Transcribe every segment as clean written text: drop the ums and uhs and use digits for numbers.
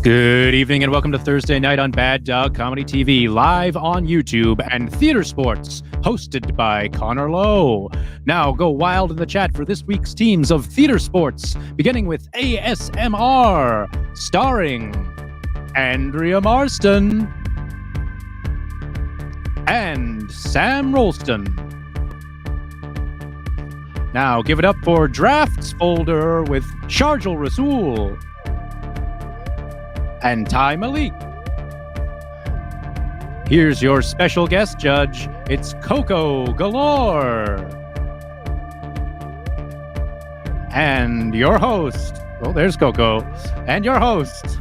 Good evening and welcome to Thursday Night on Bad Dog Comedy TV, live on YouTube and Theatresports, hosted by Connor Lowe. Now go wild in the chat for this week's teams of Theatresports, beginning with ASMR, starring Andrea Marston and Sam Roulston. Now give it up for Drafts Folder with Sharjil Rasool and Malik. Here's your special guest judge. It's Coko Galore. And your host, oh, there's Coko. And your host,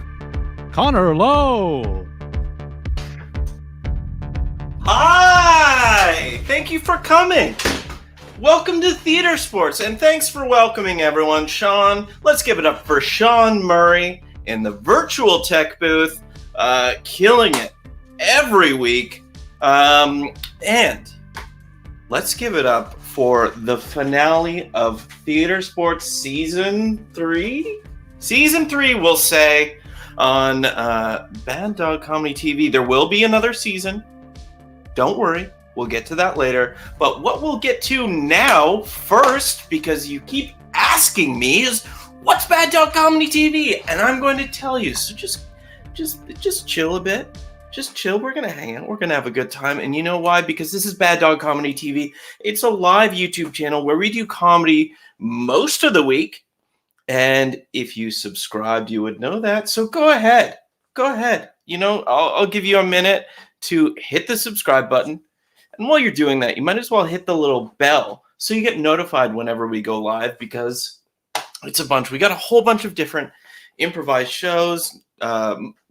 Connor Lowe. Hi! Thank you for coming. Welcome to Theatresports, and thanks for welcoming everyone. Seann, let's give it up for Seann Murray in the virtual tech booth, killing it every week. And let's give it up for the finale of Theatresports Season 3? Season 3, we'll say, on Bad Dog Comedy TV. There will be another season. Don't worry. We'll get to that later. But what we'll get to now first, because you keep asking me, is what's Bad Dog Comedy TV? And I'm going to tell you. So just chill a bit. Just chill. We're going to hang out. We're going to have a good time. And you know why? Because this is Bad Dog Comedy TV. It's a live YouTube channel where we do comedy most of the week. And if you subscribed, you would know that. So go ahead. Go ahead. You know, I'll give you a minute to hit the subscribe button. And while you're doing that, you might as well hit the little bell so you get notified whenever we go live, because it's a bunch. We got a whole bunch of different improvised shows,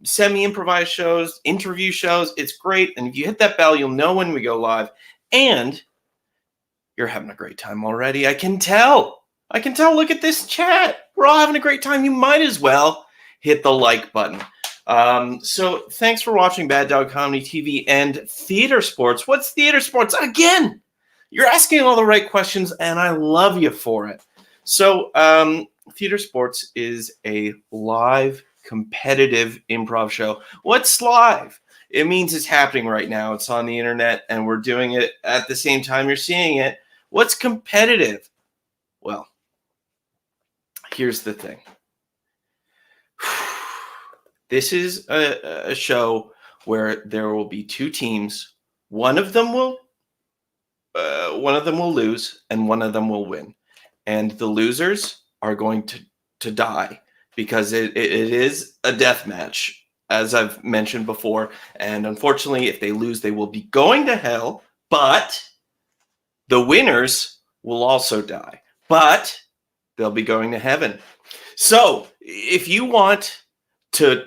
semi-improvised shows, interview shows. It's great. And if you hit that bell, you'll know when we go live. And you're having a great time already. I can tell. Look at this chat. We're all having a great time. You might as well hit the like button. So thanks for watching Bad Dog Comedy TV and Theatresports. What's Theatresports? Again, you're asking all the right questions, and I love you for it. So Theatresports is a live competitive improv show. What's live? It means it's happening right now. It's on the internet, and we're doing it at the same time you're seeing it. What's competitive? Well, here's the thing. This is a show where there will be two teams. One of them will lose, and one of them will win. And the losers are going to die because it is a death match, as I've mentioned before. And unfortunately, if they lose, they will be going to hell. But the winners will also die. But they'll be going to heaven. So if you want to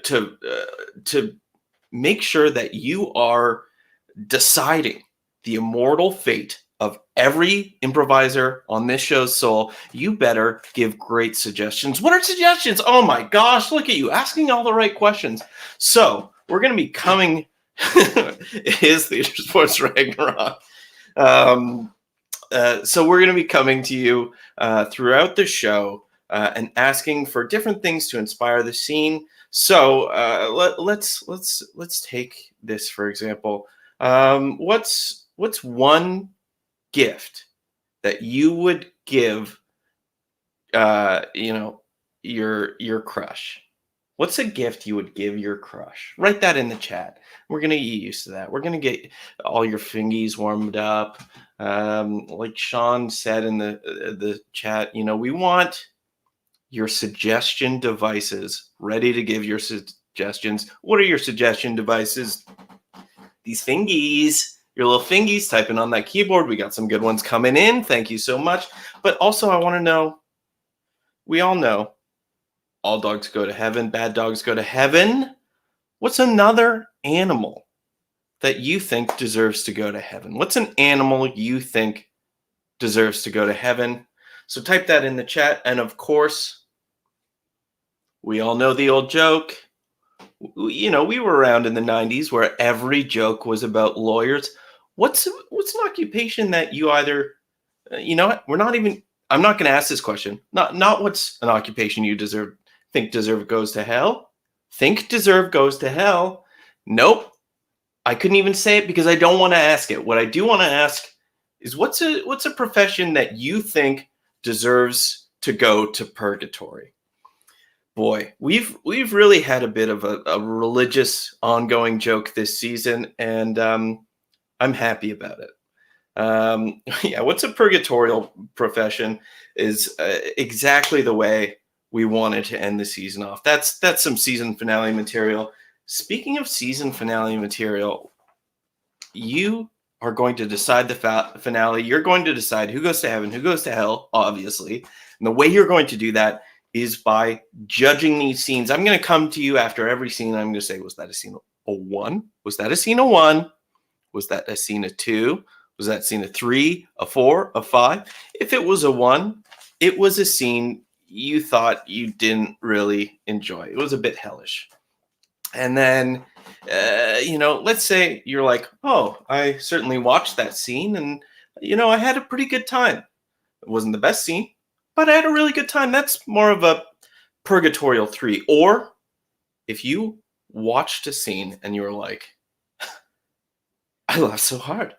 make sure that you are deciding the immortal fate of every improviser on this show's soul, you better give great suggestions. What are suggestions? Oh my gosh, look at you asking all the right questions. So we're going to be coming. It is Theatresports Ragnarok. So we're going to be coming to you throughout the show and asking for different things to inspire the scene. So let's take this for example. What's one gift that you would give your crush? What's a gift you would give your crush? Write that in the chat. We're gonna get used to that. We're gonna get all your fingies warmed up. Like Seann said in the chat, we want your suggestion devices ready to give your suggestions. What are your suggestion devices? These fingies, your little fingies typing on that keyboard. We got some good ones coming in. Thank you so much. But also I want to know, we all know all dogs go to heaven, bad dogs go to heaven. What's another animal that you think deserves to go to heaven? What's an animal you think deserves to go to heaven? So type that in the chat. And of course, we all know the old joke. We were around in the 90s where every joke was about lawyers. What's an occupation that you either, I'm not going to ask this question. Not what's an occupation you think deserve goes to hell. Think deserve goes to hell. Nope. I couldn't even say it because I don't want to ask it. What I do want to ask is what's a profession that you think deserves to go to purgatory? Boy, we've really had a bit of a religious ongoing joke this season, and I'm happy about it. What's a purgatorial profession is exactly the way we wanted to end the season off. That's some season finale material. Speaking of season finale material, you are going to decide the finale. You're going to decide who goes to heaven, who goes to hell, obviously. And the way you're going to do that is by judging these scenes. I'm going to come to you after every scene. I'm going to say, was that a scene of 1? Was that a scene of 1? Was that a scene of 2? Was that a scene of 3, a 4, a 5? If it was a 1, it was a scene you thought you didn't really enjoy. It was a bit hellish. And then, let's say you're like, oh, I certainly watched that scene and, I had a pretty good time. It wasn't the best scene, but I had a really good time. That's more of a purgatorial 3. Or if you watched a scene and you were like, I laughed so hard.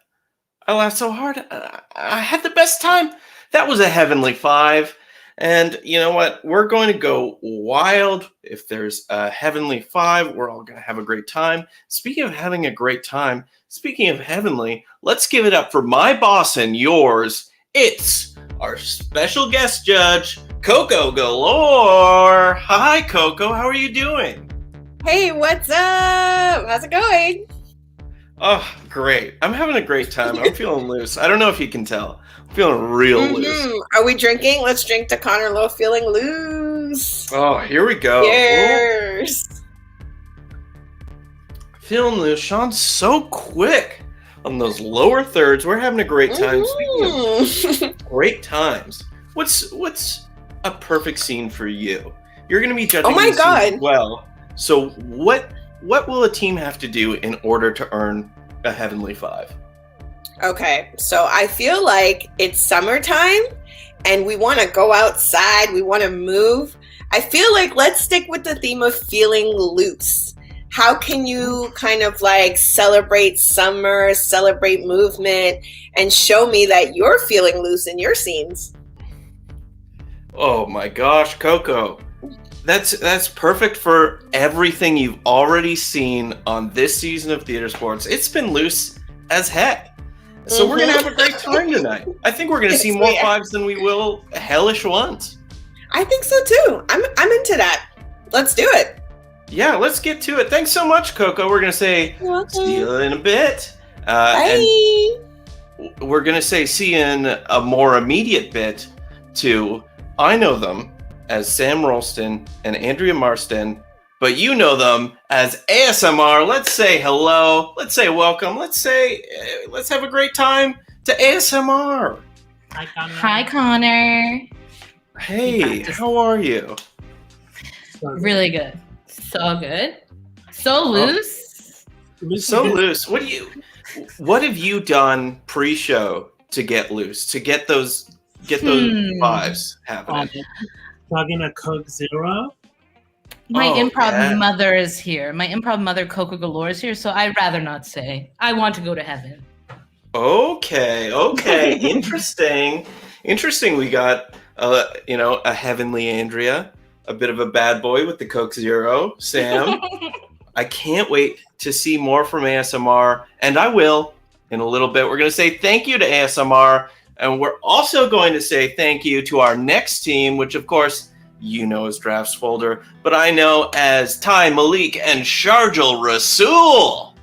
I had the best time. That was a heavenly 5. And you know what? We're going to go wild. If there's a heavenly 5, we're all going to have a great time. Speaking of having a great time, speaking of heavenly, let's give it up for my boss and yours. It's our special guest judge, Coko Galore. Hi, Coko. How are you doing? Hey, what's up? How's it going? Oh, great. I'm having a great time. I'm feeling loose. I don't know if you can tell. I'm feeling real loose. Are we drinking? Let's drink to Connor Lowe feeling loose. Oh, here we go. Cheers. Feeling loose. Sean's so quick on those lower thirds. We're having a great time. Speaking of great times, what's a perfect scene for you? You're going to be judging these scenes as well. So what will a team have to do in order to earn a heavenly 5? Okay, so I feel like it's summertime and we want to go outside. We want to move. I feel like let's stick with the theme of feeling loose. How can you kind of like celebrate summer, celebrate movement, and show me that you're feeling loose in your scenes? Oh my gosh, Coko. That's perfect for everything you've already seen on this season of Theatresports. It's been loose as heck. So we're going to have a great time tonight. I think we're going to see more 5s than we will hellish 1s. I think so too. I'm into that. Let's do it. Yeah, let's get to it. Thanks so much, Coko. We're going to say see you in a bit. Bye. And we're going to say see you in a more immediate bit to I know them as Sam Roulston and Andrea Marston, but you know them as ASMR. Let's say hello. Let's say welcome. Let's have a great time to ASMR. Hi, Connor. Hi, Connor. Hey, how are you? Really good. So good. So loose. So loose. What have you done pre-show to get loose? To get those 5s happening? Plugging a Coke Zero. My improv mother is here. My improv mother, Coko Galore, is here, so I'd rather not say. I want to go to heaven. Okay. Interesting. We got a heavenly Andrea, a bit of a bad boy with the Coke Zero, Sam. I can't wait to see more from ASMR, and I will in a little bit. We're going to say thank you to ASMR, and we're also going to say thank you to our next team, which of course you know as Drafts Folder, but I know as Ty, Malik, and Sharjil Rasool.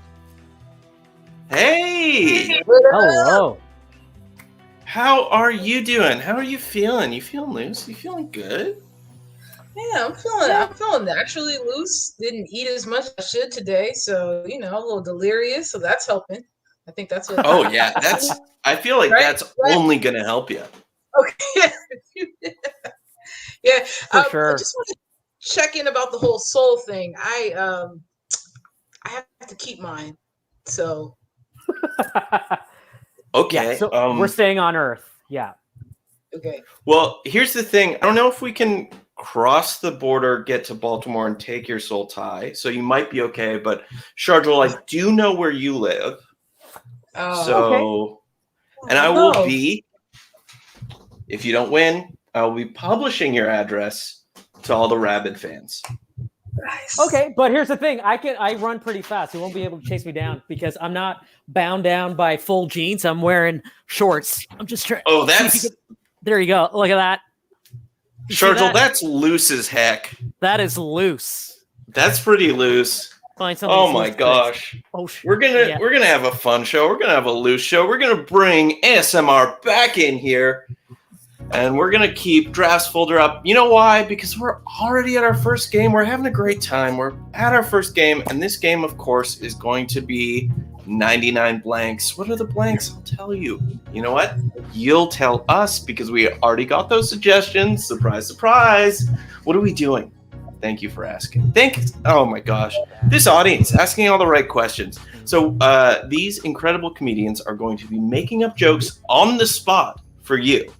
Hey! Hello. How are you doing? How are you feeling? You feeling loose? You feeling good? Yeah, I'm feeling naturally loose. Didn't eat as much as I should today, so a little delirious, so that's helping. I think that's what. Oh yeah, I feel like that's only gonna help you. Okay. Yeah, For sure. I just want to check in about the whole soul thing. I have to keep mine, so. Okay. Yeah, so we're staying on Earth. Yeah. Okay. Well, here's the thing. I don't know if we can cross the border, get to Baltimore, and take your soul tie. So you might be okay. But Sharjil, I do know where you live. Okay. And I will be, if you don't win, I will be publishing your address to all the Rabid fans. Nice. Okay, but here's the thing. I run pretty fast. You won't be able to chase me down because I'm not bound down by full jeans. I'm wearing shorts. I'm just trying. Oh, that's... There you go. Look at that. Sharjil, that's loose as heck. That is loose. That's pretty loose. Oh my gosh. Oh, we're gonna have a fun show. We're gonna have a loose show. We're gonna bring ASMR back in here. And we're going to keep Drafts Folder up. You know why? Because we're already at our first game. We're having a great time. We're at our first game. And this game, of course, is going to be 99 blanks. What are the blanks? I'll tell you. You know what? You'll tell us because we already got those suggestions. Surprise, surprise. What are we doing? Thank you for asking. Oh my gosh. This audience asking all the right questions. So these incredible comedians are going to be making up jokes on the spot for you.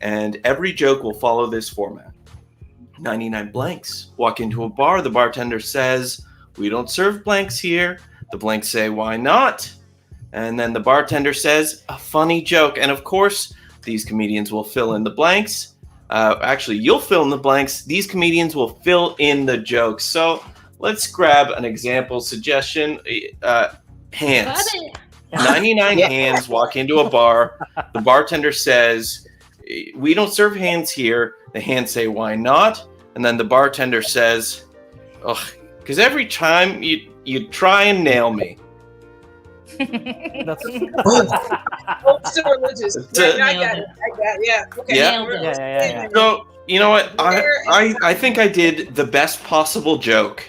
And every joke will follow this format. 99 blanks. Walk into a bar. The bartender says, "We don't serve blanks here." The blanks say, "Why not?" And then the bartender says, "A funny joke." And of course, these comedians will fill in the blanks. Actually, you'll fill in the blanks. These comedians will fill in the jokes. So let's grab an example suggestion. Hands. 99 hands walk into a bar. The bartender says, "We don't serve hands here." The hands say, "Why not?" And then the bartender says, "Ugh, because every time you try and nail me." That's So religious. Yeah, I got it. Yeah. Okay. Yeah. So you know what? I think I did the best possible joke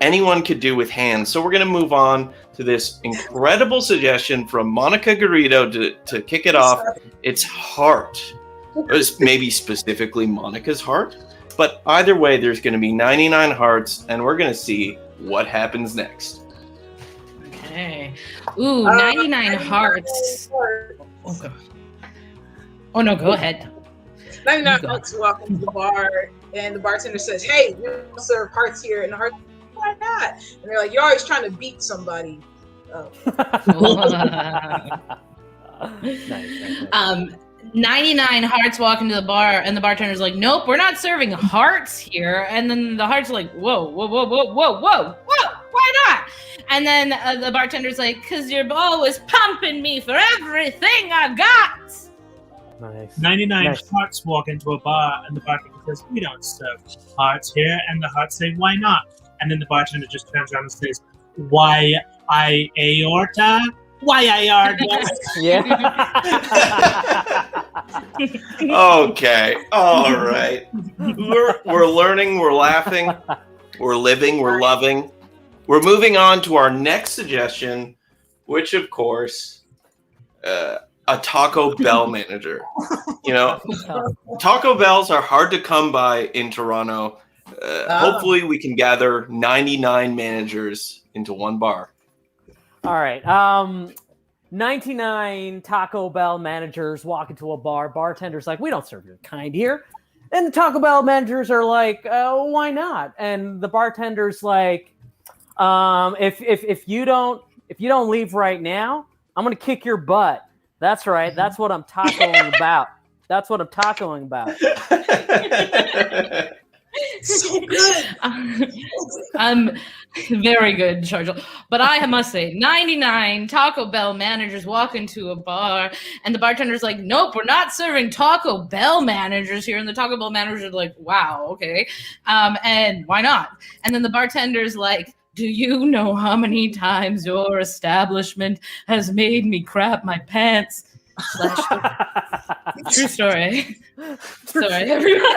anyone could do with hands. So we're gonna move on to this incredible suggestion from Monica Garrido to kick it off. It's heart. Maybe specifically Monica's heart. But either way, there's going to be 99 hearts, and we're going to see what happens next. Okay. Ooh, 99 hearts. Okay. Oh, no, go ahead. 99 hearts walk into the bar, and the bartender says, "Hey, we don't serve hearts here." And the heart, "Why not?" And they're like, "You're always trying to beat somebody." Oh. Nice. 99 hearts walk into the bar, and the bartender's like, nope, we're not serving hearts here. And then the hearts are like, whoa, why not? And then the bartender's like, because you're always pumping me for everything I've got. Nice. 99 Nice. hearts walk into a bar, and the bartender says, we don't serve hearts here. And the hearts say, why not? And then the bartender just turns around and says, why aorta? Why aorta? Yeah. Okay. All right. We're learning. We're laughing. We're living. We're loving. We're moving on to our next suggestion, which, of course, a Taco Bell manager. You know, Taco Bells are hard to come by in Toronto. Hopefully, we can gather 99 managers into one bar. All right. 99 Taco Bell managers walk into a bar. Bartender's like, we don't serve your kind here. And the Taco Bell managers are like, why not? And the bartender's like, if you don't leave right now, I'm gonna kick your butt. That's right. That's what I'm tacoing about. That's what I'm tacoing about. So good. Very good, Sharjil. But I must say, 99 Taco Bell managers walk into a bar, and the bartender's like, nope, we're not serving Taco Bell managers here. And the Taco Bell managers are like, wow, okay. And why not? And then the bartender's like, do you know how many times your establishment has made me crap my pants? True story. Sorry, everyone.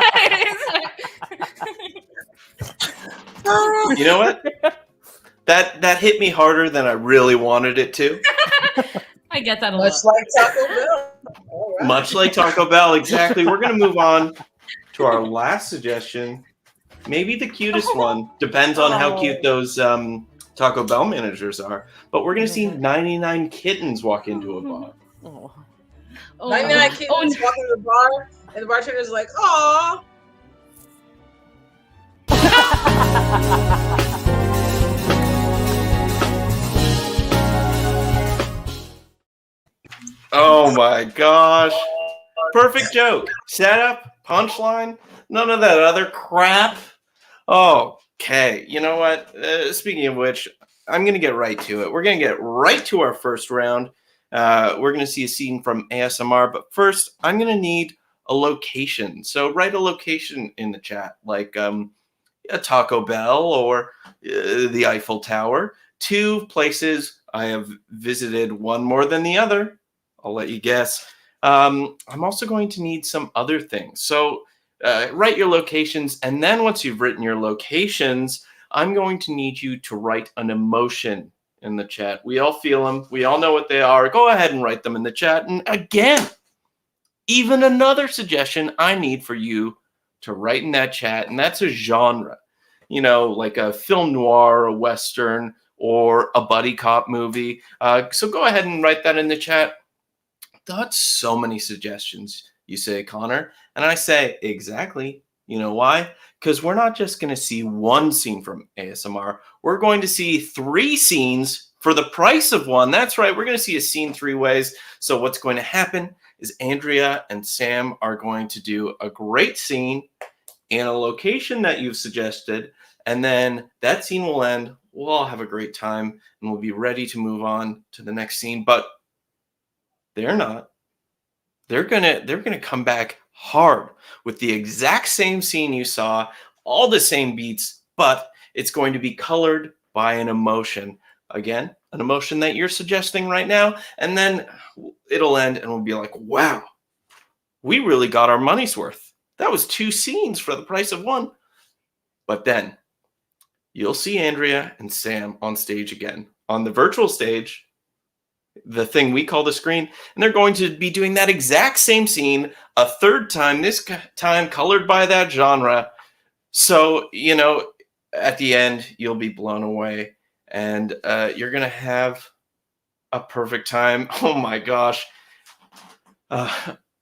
You know what? That hit me harder than I really wanted it to. I get that a Much lot. like Taco Bell. All right. Much like Taco Bell, exactly. We're going to move on to our last suggestion. Maybe the cutest one. Depends on how cute those Taco Bell managers are. But we're going to see 99 kittens walk into a bar. Oh. 99 kids walk into the bar, and the bartender's like, "Aw." Oh my gosh. Perfect joke. Setup, punchline, none of that other crap. Okay. You know what? Speaking of which, I'm going to get right to it. We're going to get right to our first round. We're going to see a scene from ASMR, but first, I'm going to need a location. So write a location in the chat, like a Taco Bell or the Eiffel Tower. 2 places I have visited, one more than the other. I'll let you guess. I'm also going to need some other things. So write your locations, and then once you've written your locations, I'm going to need you to write an emotion in the chat. We all feel them. We all know what they are. Go ahead and write them in the chat. And again, even another suggestion I need for you to write in that chat, and that's a genre. You know, like a film noir, a Western, or a buddy cop movie. So go ahead and write that in the chat. That's so many suggestions, you say, Connor. And I say, exactly. You know why? Because we're not just going to see one scene from ASMR. We're going to see 3 scenes for the price of one. That's right. We're going to see a scene 3 ways. So what's going to happen is Andrea and Sam are going to do a great scene in a location that you've suggested. And then that scene will end. We'll all have a great time, and we'll be ready to move on to the next scene. But they're not. They're gonna come back hard with the exact same scene you saw, all the same beats, but it's going to be colored by an emotion. Again, an emotion that you're suggesting right now, and then it'll end and we'll be like, wow, we really got our money's worth. That was 2 scenes for the price of 1. But then you'll see Andrea and Sam on stage again, on the virtual stage, the thing we call the screen, and they're going to be doing that exact same scene a 3rd time, this time colored by that genre. So, you know, at the end, you'll be blown away, and you're going to have a perfect time. Oh my gosh.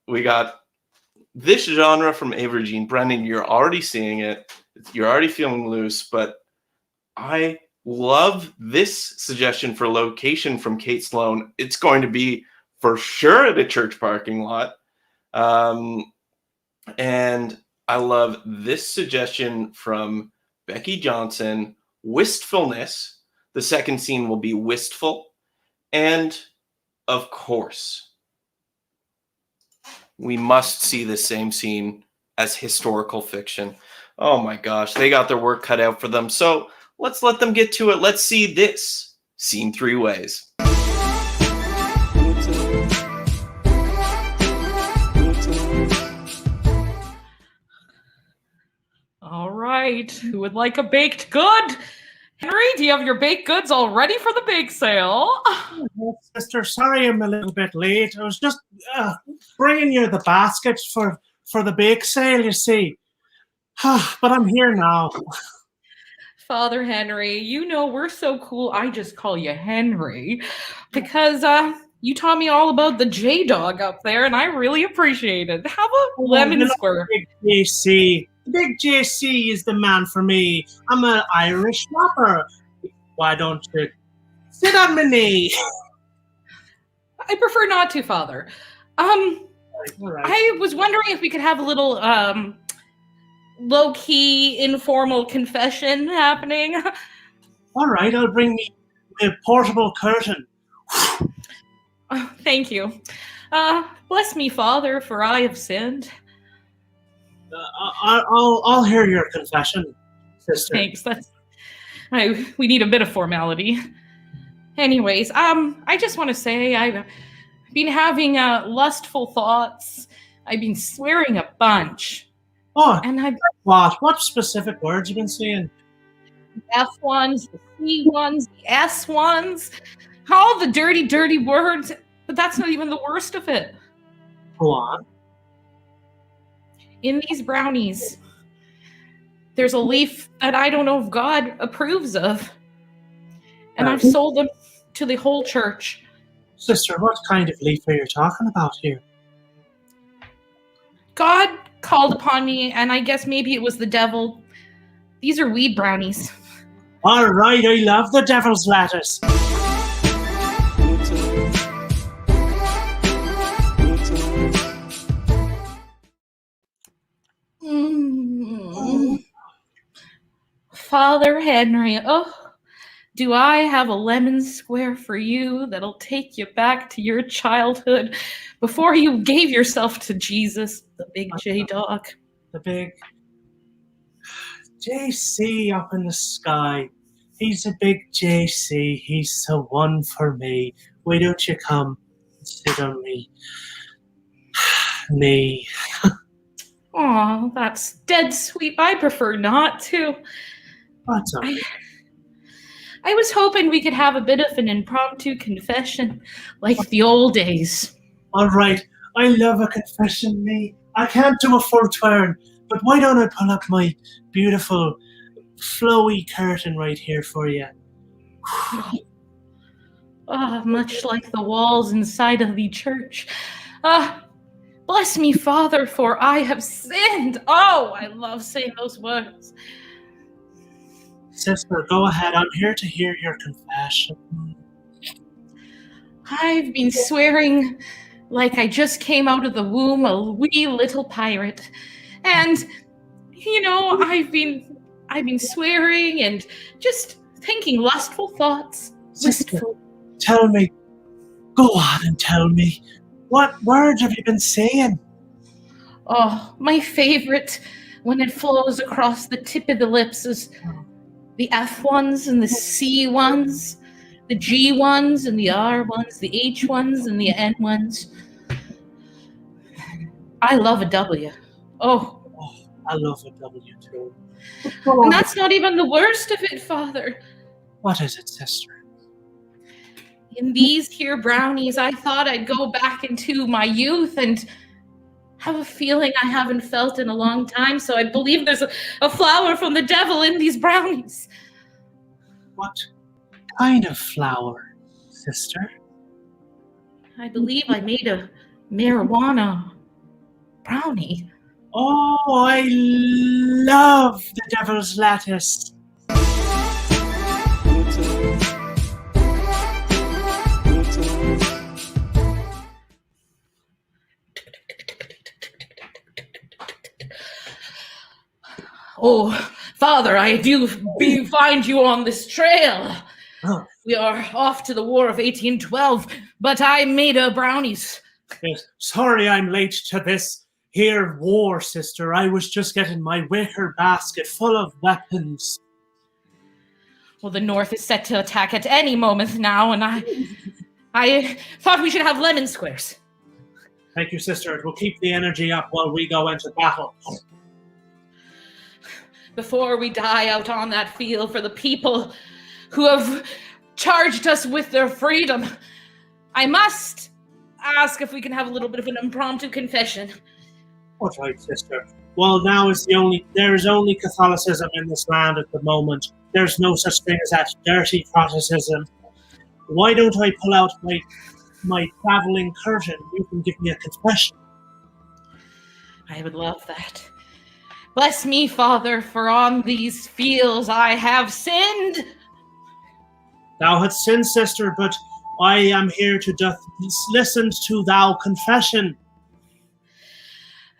We got this genre from Avery and Brennan. You're already seeing it. You're already feeling loose, but I love this suggestion for location from Kate Sloan. It's going to be for sure at a church parking lot. And I love this suggestion from Becky Johnson, wistfulness. The second scene will be wistful. And, of course, we must see the same scene as historical fiction. Oh my gosh, they got their work cut out for them. So let's let them get to it. Let's see this scene 3 ways. All right, who would like a baked good? Henry, do you have your baked goods all ready for the bake sale? Sister, sorry I'm a little bit late. I was just bringing you the baskets for the bake sale, you see. But I'm here now. Father Henry, you know we're so cool. I just call you Henry because you taught me all about the J-Dog up there, and I really appreciate it. How about lemon square? Big JC. Big JC is the man for me. I'm an Irish rapper. Why don't you sit on my knee? I prefer not to, Father. Right. I was wondering if we could have a little low-key, informal confession happening. All right, I'll bring me a portable curtain. Thank you. Bless me, Father, for I have sinned. I'll hear your confession, sister. Thanks. We need a bit of formality. Anyways, I just want to say I've been having lustful thoughts. I've been swearing a bunch. Oh, and what specific words you been saying? F ones, the C ones, the S ones, all the dirty, dirty words. But that's not even the worst of it. Go on. In these brownies, there's a leaf that I don't know if God approves of. And I've sold them to the whole church. Sister, what kind of leaf are you talking about here? God called upon me, and I guess maybe it was the devil. These are weed brownies. All right, I love the devil's lettuce. Father Henry, do I have a lemon square for you that'll take you back to your childhood before you gave yourself to Jesus, the big J-Dog? The big JC up in the sky. He's a big JC. He's the one for me. Why don't you come and sit on me? Me. Aw, that's dead sweet. I prefer not to. What's up? I was hoping we could have a bit of an impromptu confession, like the old days. All right, I love a confession, me. I can't do a full turn, but why don't I pull up my beautiful, flowy curtain right here for you? Much like the walls inside of the church. Bless me, Father, for I have sinned. Oh, I love saying those words. Sister, go ahead. I'm here to hear your confession. I've been swearing like I just came out of the womb a wee little pirate. And, I've been swearing and just thinking lustful thoughts. Sister, Wistful. tell me. Go on and tell me. What words have you been saying? Oh, my favorite, when it flows across the tip of the lips, is the F ones and the C ones, the G ones and the R ones, the H ones and the N ones. I love a W. Oh, I love a W too. And that's not even the worst of it, Father. What is it, sister? In these here brownies, I thought I'd go back into my youth and have a feeling I haven't felt in a long time, so I believe there's a flower from the devil in these brownies. What kind of flower, sister? I believe I made a marijuana brownie. Oh, I love the devil's lettuce. Oh, Father, I do find you on this trail. Oh. We are off to the War of 1812, but I made brownies. Yes. Sorry I'm late to this here war, sister. I was just getting my wicker basket full of weapons. Well, the North is set to attack at any moment now, and I thought we should have lemon squares. Thank you, sister. It will keep the energy up while we go into battle. Before we die out on that field for the people who have charged us with their freedom, I must ask if we can have a little bit of an impromptu confession. What right, sister? Well, there is only Catholicism in this land at the moment. There's no such thing as that dirty Protestantism. Why don't I pull out my traveling curtain? You can give me a confession. I would love that. Bless me, Father, for on these fields I have sinned. Thou hast sinned, sister, but I am here to listen to thou confession.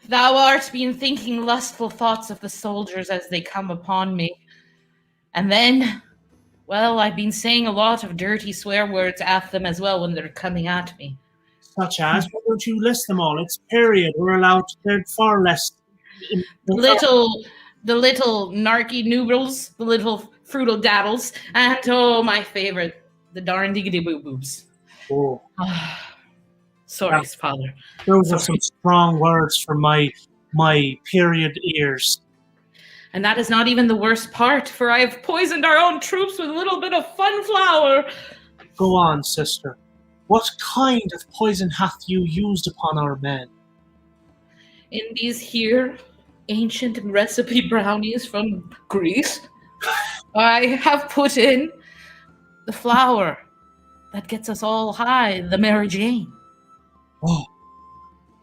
Thou art been thinking lustful thoughts of the soldiers as they come upon me. And then, well, I've been saying a lot of dirty swear words at them as well when they're coming at me. Such as? Why don't you list them all? It's period. We're allowed, they're far less. The little narky noodles, the little fruital daddles, and oh, my favorite, the darn diggity boo boobs. Oh. Sorry, Father. Those are some strong words for my period ears. And that is not even the worst part, for I have poisoned our own troops with a little bit of fun flour. Go on, sister. What kind of poison hath you used upon our men? In these here ancient recipe brownies from Greece, I have put in the flour that gets us all high, the Mary Jane. Oh,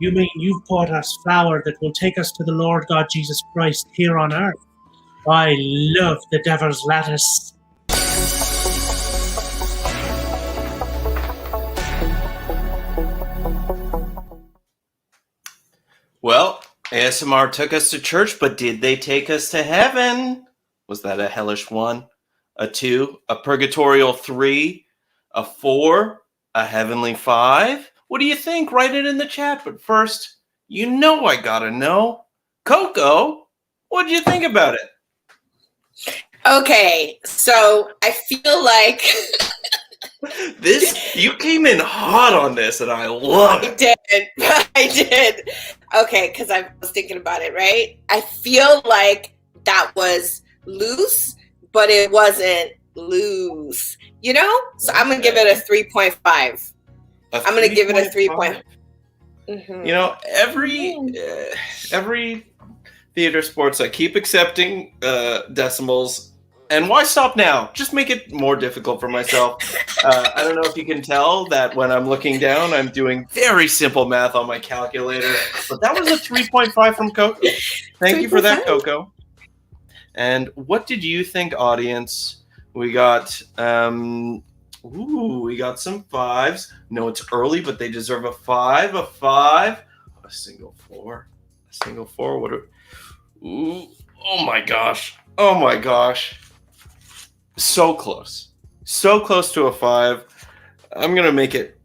you mean you've brought us flour that will take us to the Lord God Jesus Christ here on earth? I love the devil's lettuce. Well, ASMR took us to church, but did they take us to heaven? Was that a hellish 1, a 2, a purgatorial 3, a 4, a heavenly 5? What do you think? Write it in the chat. But first, you know I gotta know. Coko, what did you think about it? Okay, so I feel like you came in hot on this, and I love it. I did. Okay, because I was thinking about it, right? I feel like that was loose, but it wasn't loose, you know? So I'm going to give it a 3.5. I'm going to give it a 3.5. Mm-hmm. You know, every theater sports, I keep accepting decimals. And why stop now? Just make it more difficult for myself. I don't know if you can tell that when I'm looking down, I'm doing very simple math on my calculator. But that was a 3.5 from Coko. Thank you for that, Coko. And what did you think, audience? We got we got some 5s. No, it's early, but they deserve a 5. A 5. A single 4. A single 4. Oh my gosh. Oh my gosh. So close. So close to a 5. I'm going to make it.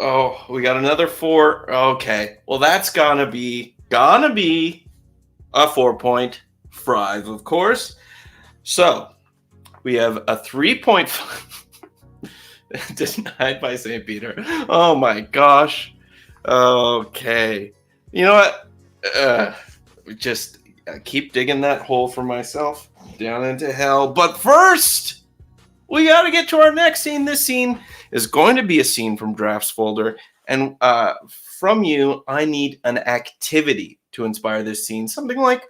Oh, we got another 4. Okay. Well, that's gonna be a 4.5, of course. So we have a 3.5. Denied by St. Peter. Oh my gosh. Okay. You know what? Just keep digging that hole for myself down into hell. But first, we got to get to our next scene. This scene is going to be a scene from Drafts Folder. And from you, I need an activity to inspire this scene. Something like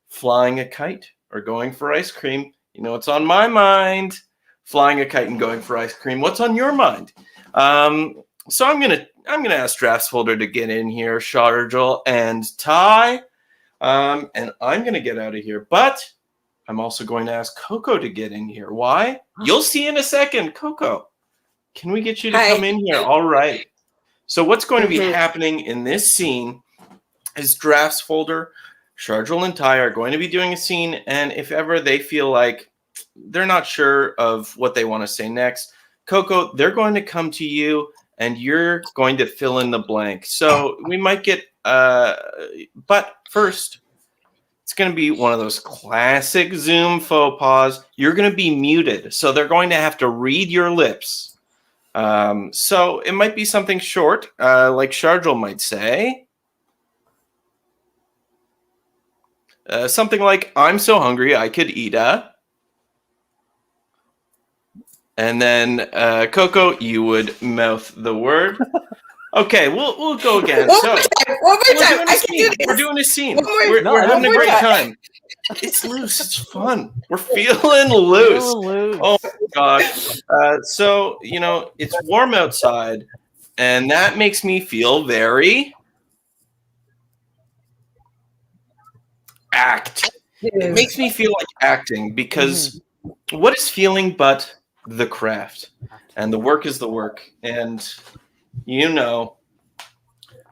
flying a kite or going for ice cream. You know, it's on my mind. Flying a kite and going for ice cream. What's on your mind? So I'm gonna ask Drafts Folder to get in here, Sharjil and Ty, and I'm gonna get out of here. But I'm also going to ask Coko to get in here. Why? You'll see in a second. Coko, can we get you to come in here? All right. So what's going to be happening in this scene is Drafts Folder, Sharjil and Ty are going to be doing a scene, and if ever they feel like they're not sure of what they want to say next, Coko, they're going to come to you, and you're going to fill in the blank. So we might get, but first, it's going to be one of those classic Zoom faux pas. You're going to be muted, so they're going to have to read your lips. So it might be something short, like Sharjil might say. Something like, I'm so hungry I could eat a. And then, Coko, you would mouth the word. Okay, we'll go again. One more time. I can do this. We're doing a scene. We're We're having a great time. It's loose. It's fun. We're feeling loose. Oh, my gosh. So, it's warm outside, and that makes me feel very... act. It makes me feel like acting because what is feeling but the craft? And the work is the work. And the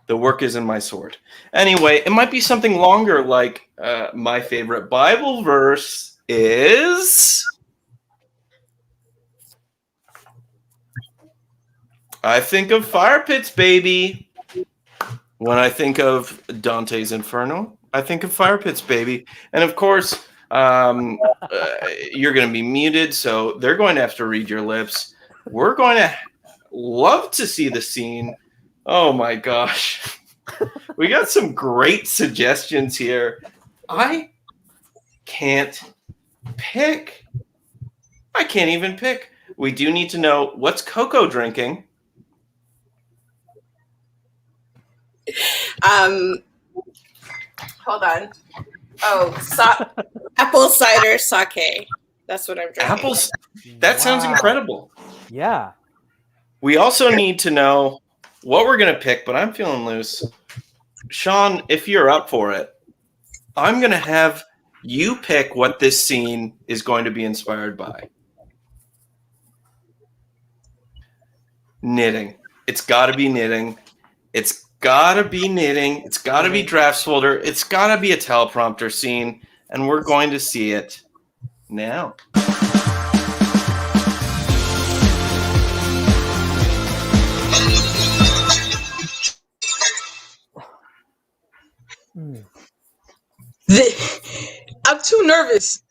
work is in my sword. Anyway, it might be something longer like my favorite Bible verse is... I think of fire pits, baby. When I think of Dante's Inferno, I think of fire pits, baby. And of course, you're going to be muted, so they're going to have to read your lips. We're going to love to see the scene. Oh my gosh. We got some great suggestions here. I can't pick. I can't even pick. We do need to know, what's Coko drinking? Hold on. Oh, apple cider sake. That's what I'm drinking. Apples. That sounds incredible. Yeah. We also need to know what we're going to pick, but I'm feeling loose. Seann, if you're up for it, I'm going to have you pick what this scene is going to be inspired by. Knitting. It's got to be knitting. It's got to be knitting. It's got to be drafts folder. It's got to be a teleprompter scene, and we're going to see it now. I'm too nervous.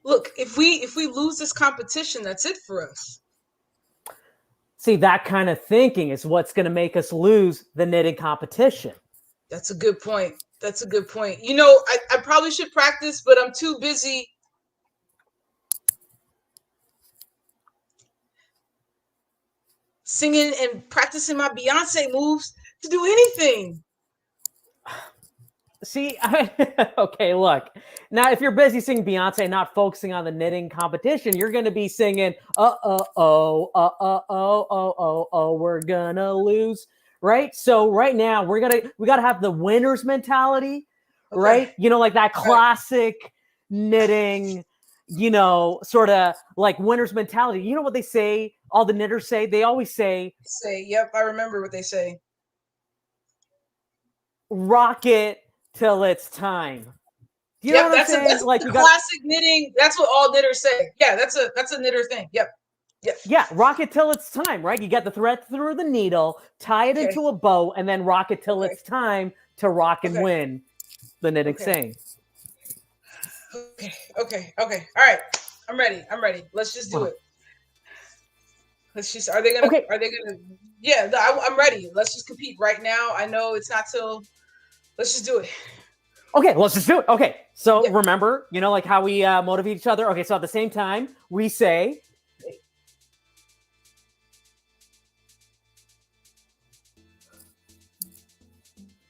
Look, if we lose this competition, that's it for us. See, that kind of thinking is what's going to make us lose the knitting competition. That's a good point. That's a good point. I probably should practice, but I'm too busy. Singing and practicing my Beyonce moves to do anything. See, okay, look. Now, if you're busy singing Beyonce, not focusing on the knitting competition, you're going to be singing, we're gonna lose, right? So right now, we gotta have the winner's mentality, right? Like that classic knitting, sort of like winner's mentality. You know what they say? All the knitters say. They always say, "Yep, I remember what they say." Rock it till it's time. Do you know what I'm saying? That's like classic knitting. That's what all knitters say. Yeah, that's a knitter thing. Yep. Yeah, rock it till it's time, right? You got the thread through the needle, tie it into a bow, and then rock it till it's time to rock and win the knitting saying. Okay. All right. I'm ready. Let's just do it. Are they gonna yeah, I'm ready. Let's just compete right now. I know it's not till. Let's just do it. Okay, let's just do it. Okay, so remember, like how we motivate each other. Okay, so at the same time, we say,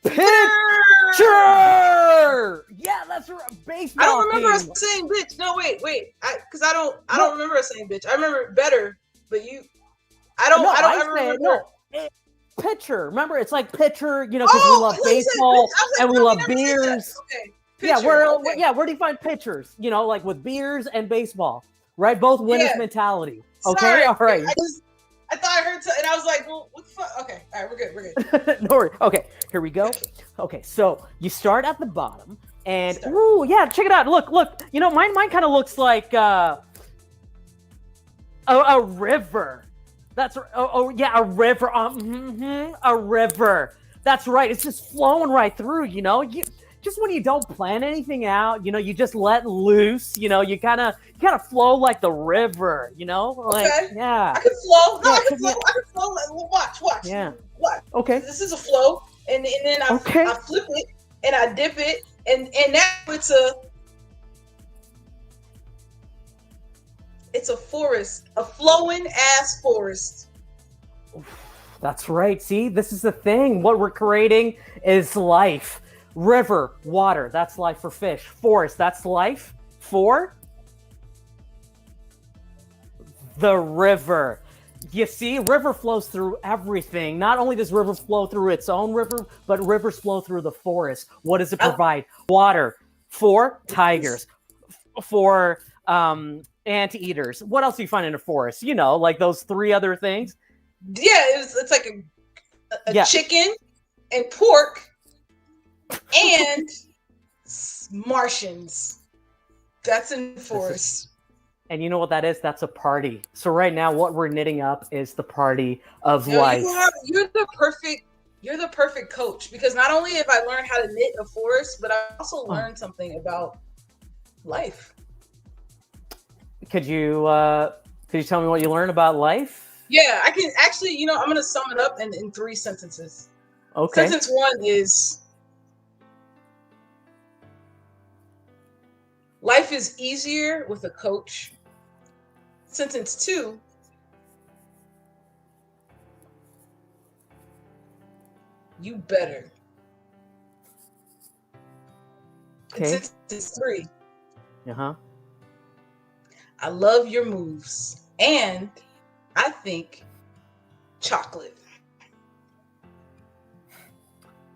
"Picture." Yeah, that's right. Baseball. I don't remember us saying bitch. No, wait. Because I don't remember us saying bitch. I remember it better, but you. I don't ever remember. No. Pitcher. Remember, it's like pitcher, because we love baseball and we love beers. Okay. Pitcher, where do you find pitchers? Like with beers and baseball, right? Both winners mentality. Okay, sorry. all right. I thought I heard, and I was like, well, what the fuck? Okay, all right, we're good. No worries. Okay, here we go. Okay, so you start at the bottom, and ooh, yeah, check it out. Look. You know, mine kind of looks like a river. That's yeah, a river. A river. That's right. It's just flowing right through. You know, just when you don't plan anything out, you know, you just let loose. You know, you kind of flow like the river. You know, like yeah. I can flow. No, I can flow. I can flow. Watch. Yeah. Watch. Okay. This is a flow, and then I flip it and I dip it, and now it's a forest, a flowing ass forest. That's right. See, this is the thing. What we're creating is life. River, water, that's life for fish. Forest, that's life for the river. You see, river flows through everything. Not only does river flow through its own river, but rivers flow through the forest. What does it provide? Water for tigers, for anteaters. What else do you find in a forest? You know, like those 3 other things. Yeah, it's like a chicken and pork and Martians. That's in the forest. And you know what that is? That's a party. So right now, what we're knitting up is the party of life. You're the perfect coach, because not only have I learned how to knit a forest, but I also learned something about life. Could you tell me what you learned about life? Yeah, I can actually. You know, I'm going to sum it up in 3 sentences. Okay. Sentence 1 is: life is easier with a coach. Sentence 2: you better. Okay. And sentence 3: I love your moves, and I think chocolate.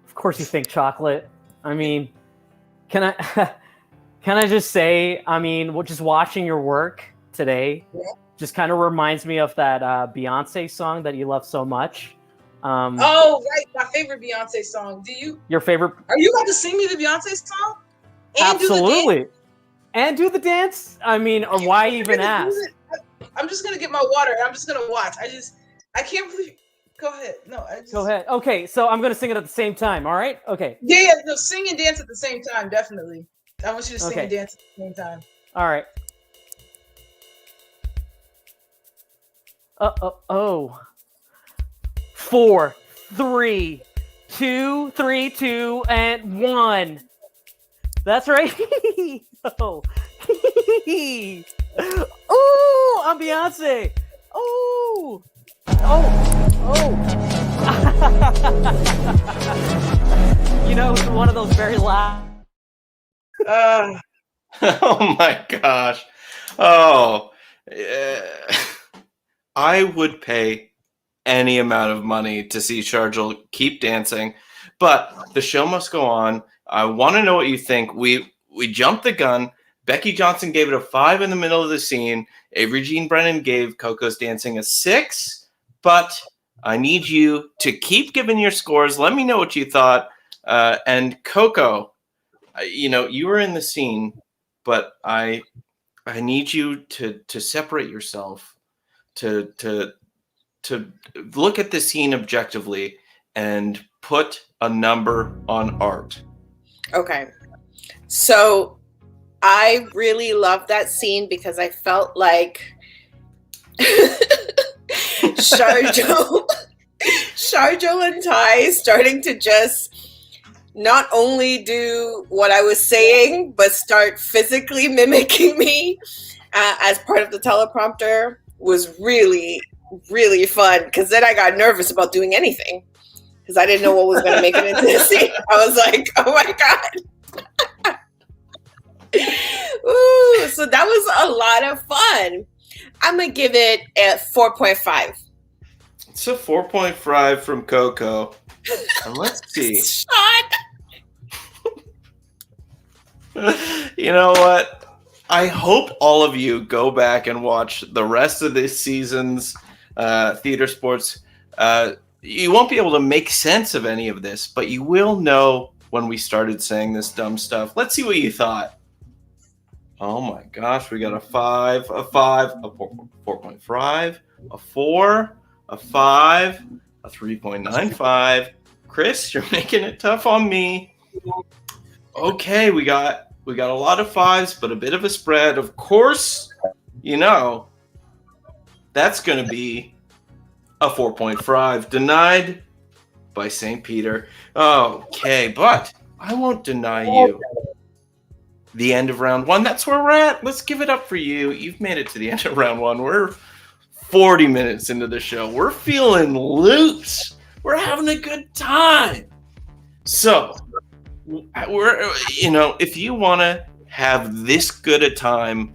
Of course you think chocolate. I mean, can I just say, I mean, just watching your work today just kind of reminds me of that Beyonce song that you love so much. Oh, right. My favorite Beyonce song. Your favorite? Are you about to sing me the Beyonce song? And absolutely. And do the dance? I mean, or why even ask? I'm just going to get my water and I'm just going to watch. I can't believe. Go ahead. No, Go ahead. Okay, so I'm going to sing it at the same time, all right? Okay. Yeah, no, sing and dance at the same time, definitely. I want you to sing and dance at the same time. All right. 4, 3, 2, 3, 2, and 1. That's right. Oh. Ooh, I'm Beyonce. Ooh. Oh. You know, it's one of those very loud. Oh my gosh. Oh. I would pay any amount of money to see Sharjil keep dancing, but the show must go on. I want to know what you think. We jumped the gun. Becky Johnson gave it a 5 in the middle of the scene. Avery Jean Brennan gave Coco's dancing a 6, but I need you to keep giving your scores. Let me know what you thought. And Coko, you know, you were in the scene, but I need you to separate yourself, to look at the scene objectively and put a number on art. Okay. So I really loved that scene because I felt like Sharjil and Ty starting to just not only do what I was saying, but start physically mimicking me as part of the teleprompter was really, really fun. Because then I got nervous about doing anything because I didn't know what was going to make it into the scene. I was like, oh my God. Ooh, so that was a lot of fun. I'm going to give it a 4.5. It's a 4.5 from Coko. And let's see. You know what? I hope all of you go back and watch the rest of this season's Theatresports, you won't be able to make sense of any of this, but you will know when we started saying this dumb stuff. Let's see what you thought. Oh my gosh, we got a 5, a 5, a 4.5, a 4, a 5, a 3.95. Chris, you're making it tough on me. Okay, we got a lot of 5s, but a bit of a spread. Of course, that's going to be a 4.5, denied by St. Peter. Okay, but I won't deny you the end of round 1. That's where we're at. Let's give it up for you. You've made it to the end of round 1. We're 40 minutes into the show. We're feeling loose. We're having a good time. So, if you want to have this good a time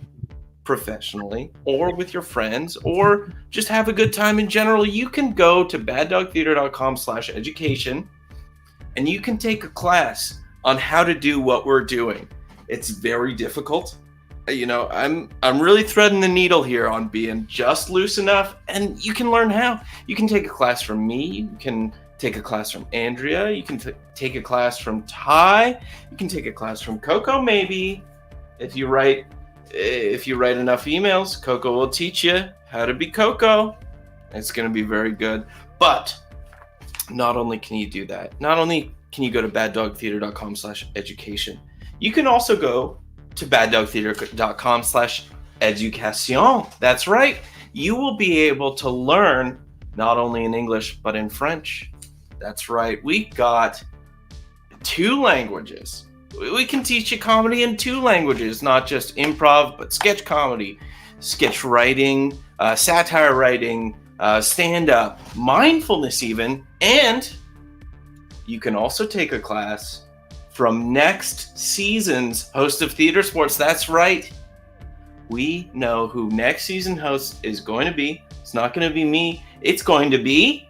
professionally or with your friends or just have a good time in general, you can go to baddogtheater.com/education and you can take a class on how to do what we're doing. It's very difficult. I'm really threading the needle here on being just loose enough, and you can learn how. You can take a class from me. You can take a class from Andrea. You can take a class from Ty. You can take a class from Coko, maybe. If you write enough emails, Coko will teach you how to be Coko. It's going to be very good. But not only can you do that, not only can you go to baddogtheater.com/education, you can also go to baddogtheater.com/education. That's right. You will be able to learn not only in English, but in French. That's right. We got 2 languages. We can teach you comedy in 2 languages, not just improv, but sketch comedy, sketch writing, satire writing, stand-up, mindfulness even, and you can also take a class from next season's host of Theatresports. That's right. We know who next season host is going to be. It's not going to be me. It's going to be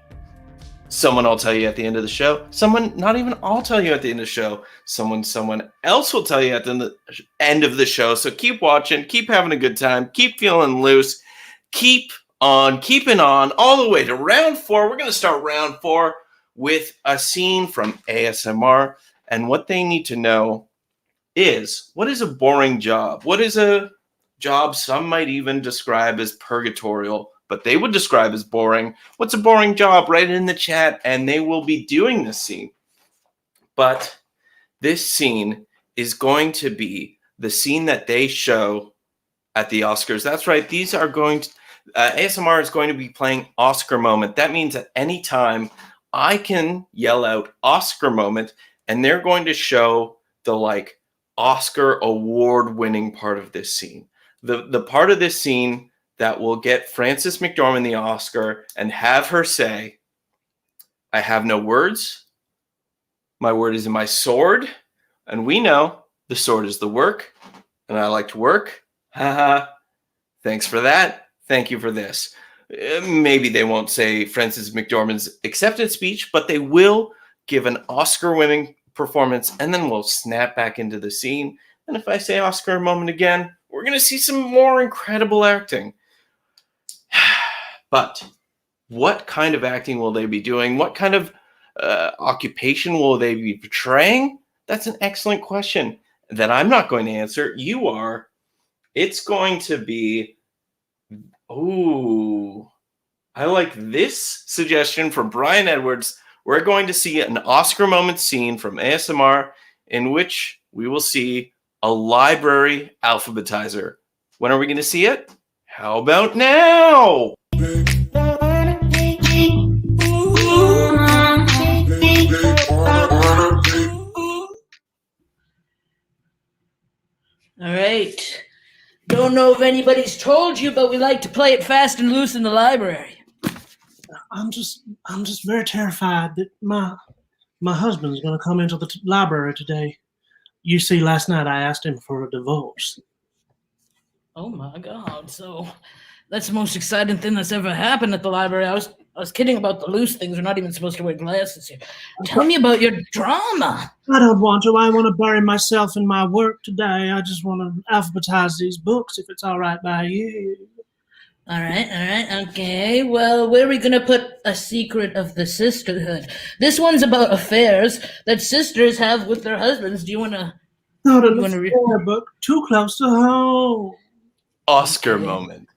someone I'll tell you at the end of the show. Someone, not even I'll tell you at the end of the show. Someone else will tell you at the end of the show. So keep watching, keep having a good time, keep feeling loose, keep on keeping on all the way to round 4. We're going to start round 4 with a scene from ASMR. And what they need to know is, what is a boring job? What is a job some might even describe as purgatorial, but they would describe as boring? What's a boring job? Write it in the chat, and they will be doing this scene. But this scene is going to be the scene that they show at the Oscars. That's right. These are going to, ASMR is going to be playing Oscar Moment. That means at any time I can yell out Oscar Moment, and they're going to show the Oscar award-winning part of this scene. The part of this scene that will get Frances McDormand the Oscar and have her say, "I have no words. My word is in my sword." And we know the sword is the work, and I like to work. Haha. Thanks for that. Thank you for this. Maybe they won't say Frances McDormand's acceptance speech, but they will give an Oscar-winning performance, and then we'll snap back into the scene. And if I say Oscar Moment again, we're going to see some more incredible acting. But what kind of acting will they be doing? What kind of occupation will they be portraying? That's an excellent question that I'm not going to answer. You are. It's going to be... Ooh, I like this suggestion from Brian Edwards. We're going to see an Oscar Moment scene from ASMR in which we will see a library alphabetizer. When are we going to see it? How about now? All right. Don't know if anybody's told you, but we like to play it fast and loose in the library. I'm just very terrified that my husband's going to come into the library today. You see, last night I asked him for a divorce. Oh my God! So that's the most exciting thing that's ever happened at the library. I was kidding about the loose things. We're not even supposed to wear glasses here. Tell me about your drama. I don't want to. I want to bury myself in my work today. I just want to alphabetize these books, if it's all right by you. All right, okay. Well, where are we gonna put a secret of the sisterhood? This one's about affairs that sisters have with their husbands. Do you wanna? Not You an wanna read? affair, but too close to home. Oscar Okay. moment.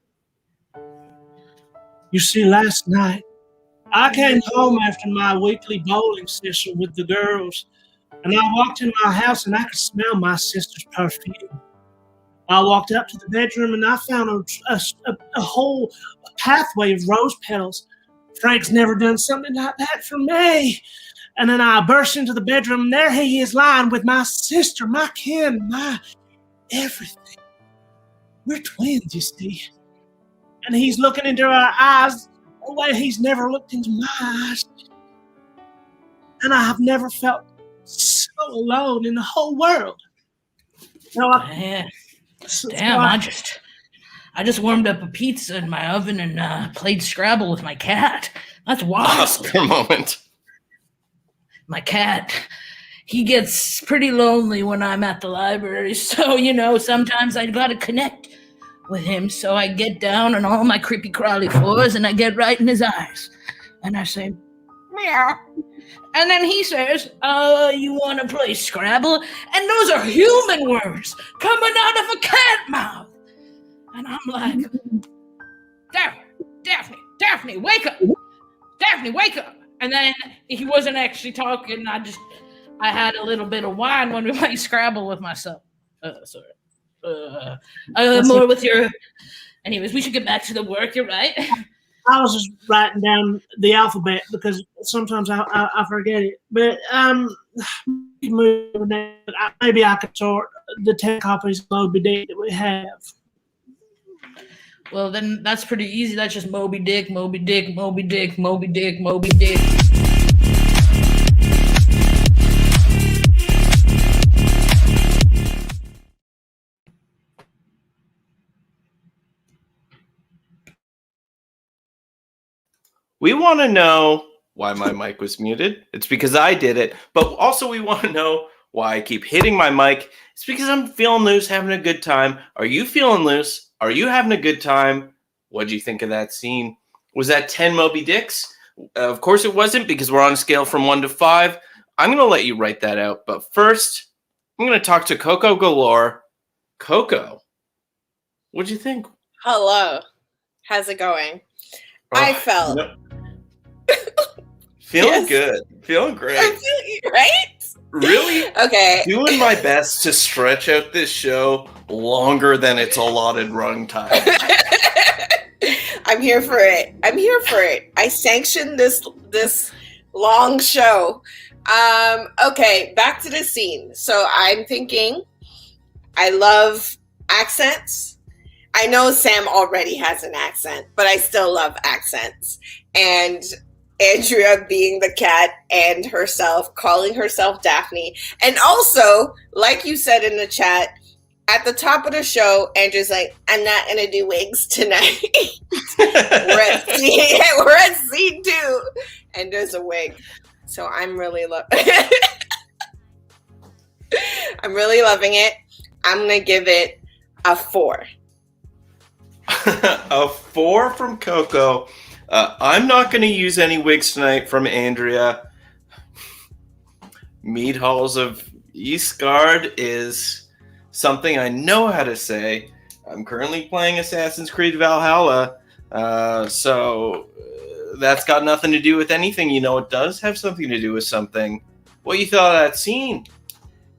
You see, last night, I came home after my weekly bowling session with the girls, and I walked in my house and I could smell my sister's perfume. I walked up to the bedroom and I found a whole pathway of rose petals. Frank's never done something like that for me. And then I burst into the bedroom and there he is lying with my sister, my kin, my everything. We're twins, you see. And he's looking into our eyes the way he's never looked into my eyes. And I have never felt so alone in the whole world. So Damn, I just warmed up a pizza in my oven and played Scrabble with my cat. That's wild. Oscar moment. My cat, he gets pretty lonely when I'm at the library. So, sometimes I gotta connect with him. So I get down on all my creepy crawly floors and I get right in his eyes. And I say, meow. And then he says, you want to play Scrabble? And those are human words coming out of a cat mouth. And I'm like, Daphne, wake up. Daphne, wake up. And then he wasn't actually talking. I had a little bit of wine when we played Scrabble with myself. More with your... Anyways, we should get back to the work, you're right. I was just writing down the alphabet because sometimes I forget it. But maybe I could sort the 10 copies of Moby Dick that we have. Well, then that's pretty easy. That's just Moby Dick, Moby Dick, Moby Dick, Moby Dick, Moby Dick. We want to know why my mic was muted. It's because I did it. But also we want to know why I keep hitting my mic. It's because I'm feeling loose, having a good time. Are you feeling loose? Are you having a good time? What did you think of that scene? Was that 10 Moby Dicks? Of course it wasn't, because we're on a scale from 1 to 5. I'm going to let you write that out. But first, I'm going to talk to Coko Galore. Coko, what'd you think? Hello. How's it going? I felt... Feeling good. Feeling great. Right? Really? Okay. Doing my best to stretch out this show longer than its allotted run time. I'm here for it. I sanctioned this long show. Okay, back to the scene. So I'm thinking, I love accents. I know Sam already has an accent, but I still love accents. And Andrea being the cat and herself, calling herself Daphne. And also, like you said in the chat, at the top of the show, Andrea's like, I'm not going to do wigs tonight. we're at scene 2, and there's a wig. So I'm really loving it. I'm going to give it a 4. A 4 from Coko. I'm not going to use any wigs tonight from Andrea. Mead Halls of Eastgard is something I know how to say. I'm currently playing Assassin's Creed Valhalla, so that's got nothing to do with anything. You know, it does have something to do with something. What you thought of that scene?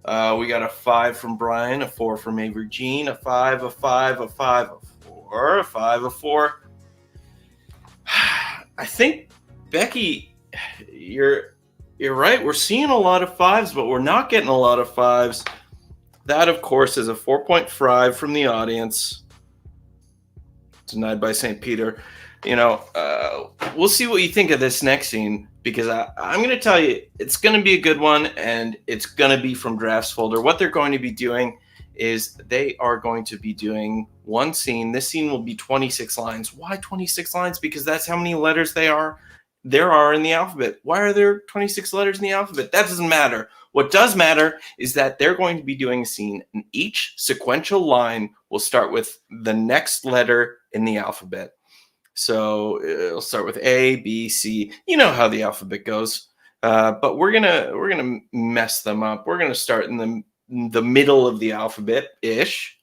We got a 5 from Brian, a 4 from Avery Jean, a 5, a 5, a 5, a 4, a 5, a 4. I think, Becky, you're right. We're seeing a lot of 5s, but we're not getting a lot of 5s. That, of course, is a 4.5 from the audience. Denied by St. Peter. You know, we'll see what you think of this next scene, because I'm going to tell you, it's going to be a good one, and it's going to be from Drafts Folder. What they're going to be doing is they are going to be doing one scene. This scene will be 26 lines. Why 26 lines? Because that's how many letters there are in the alphabet. Why are there 26 letters in the alphabet? That doesn't matter. What does matter is that they're going to be doing a scene, and each sequential line will start with the next letter in the alphabet. So it'll start with A, B, C. You know how the alphabet goes. But we're gonna mess them up. We're gonna start in the middle of the alphabet ish.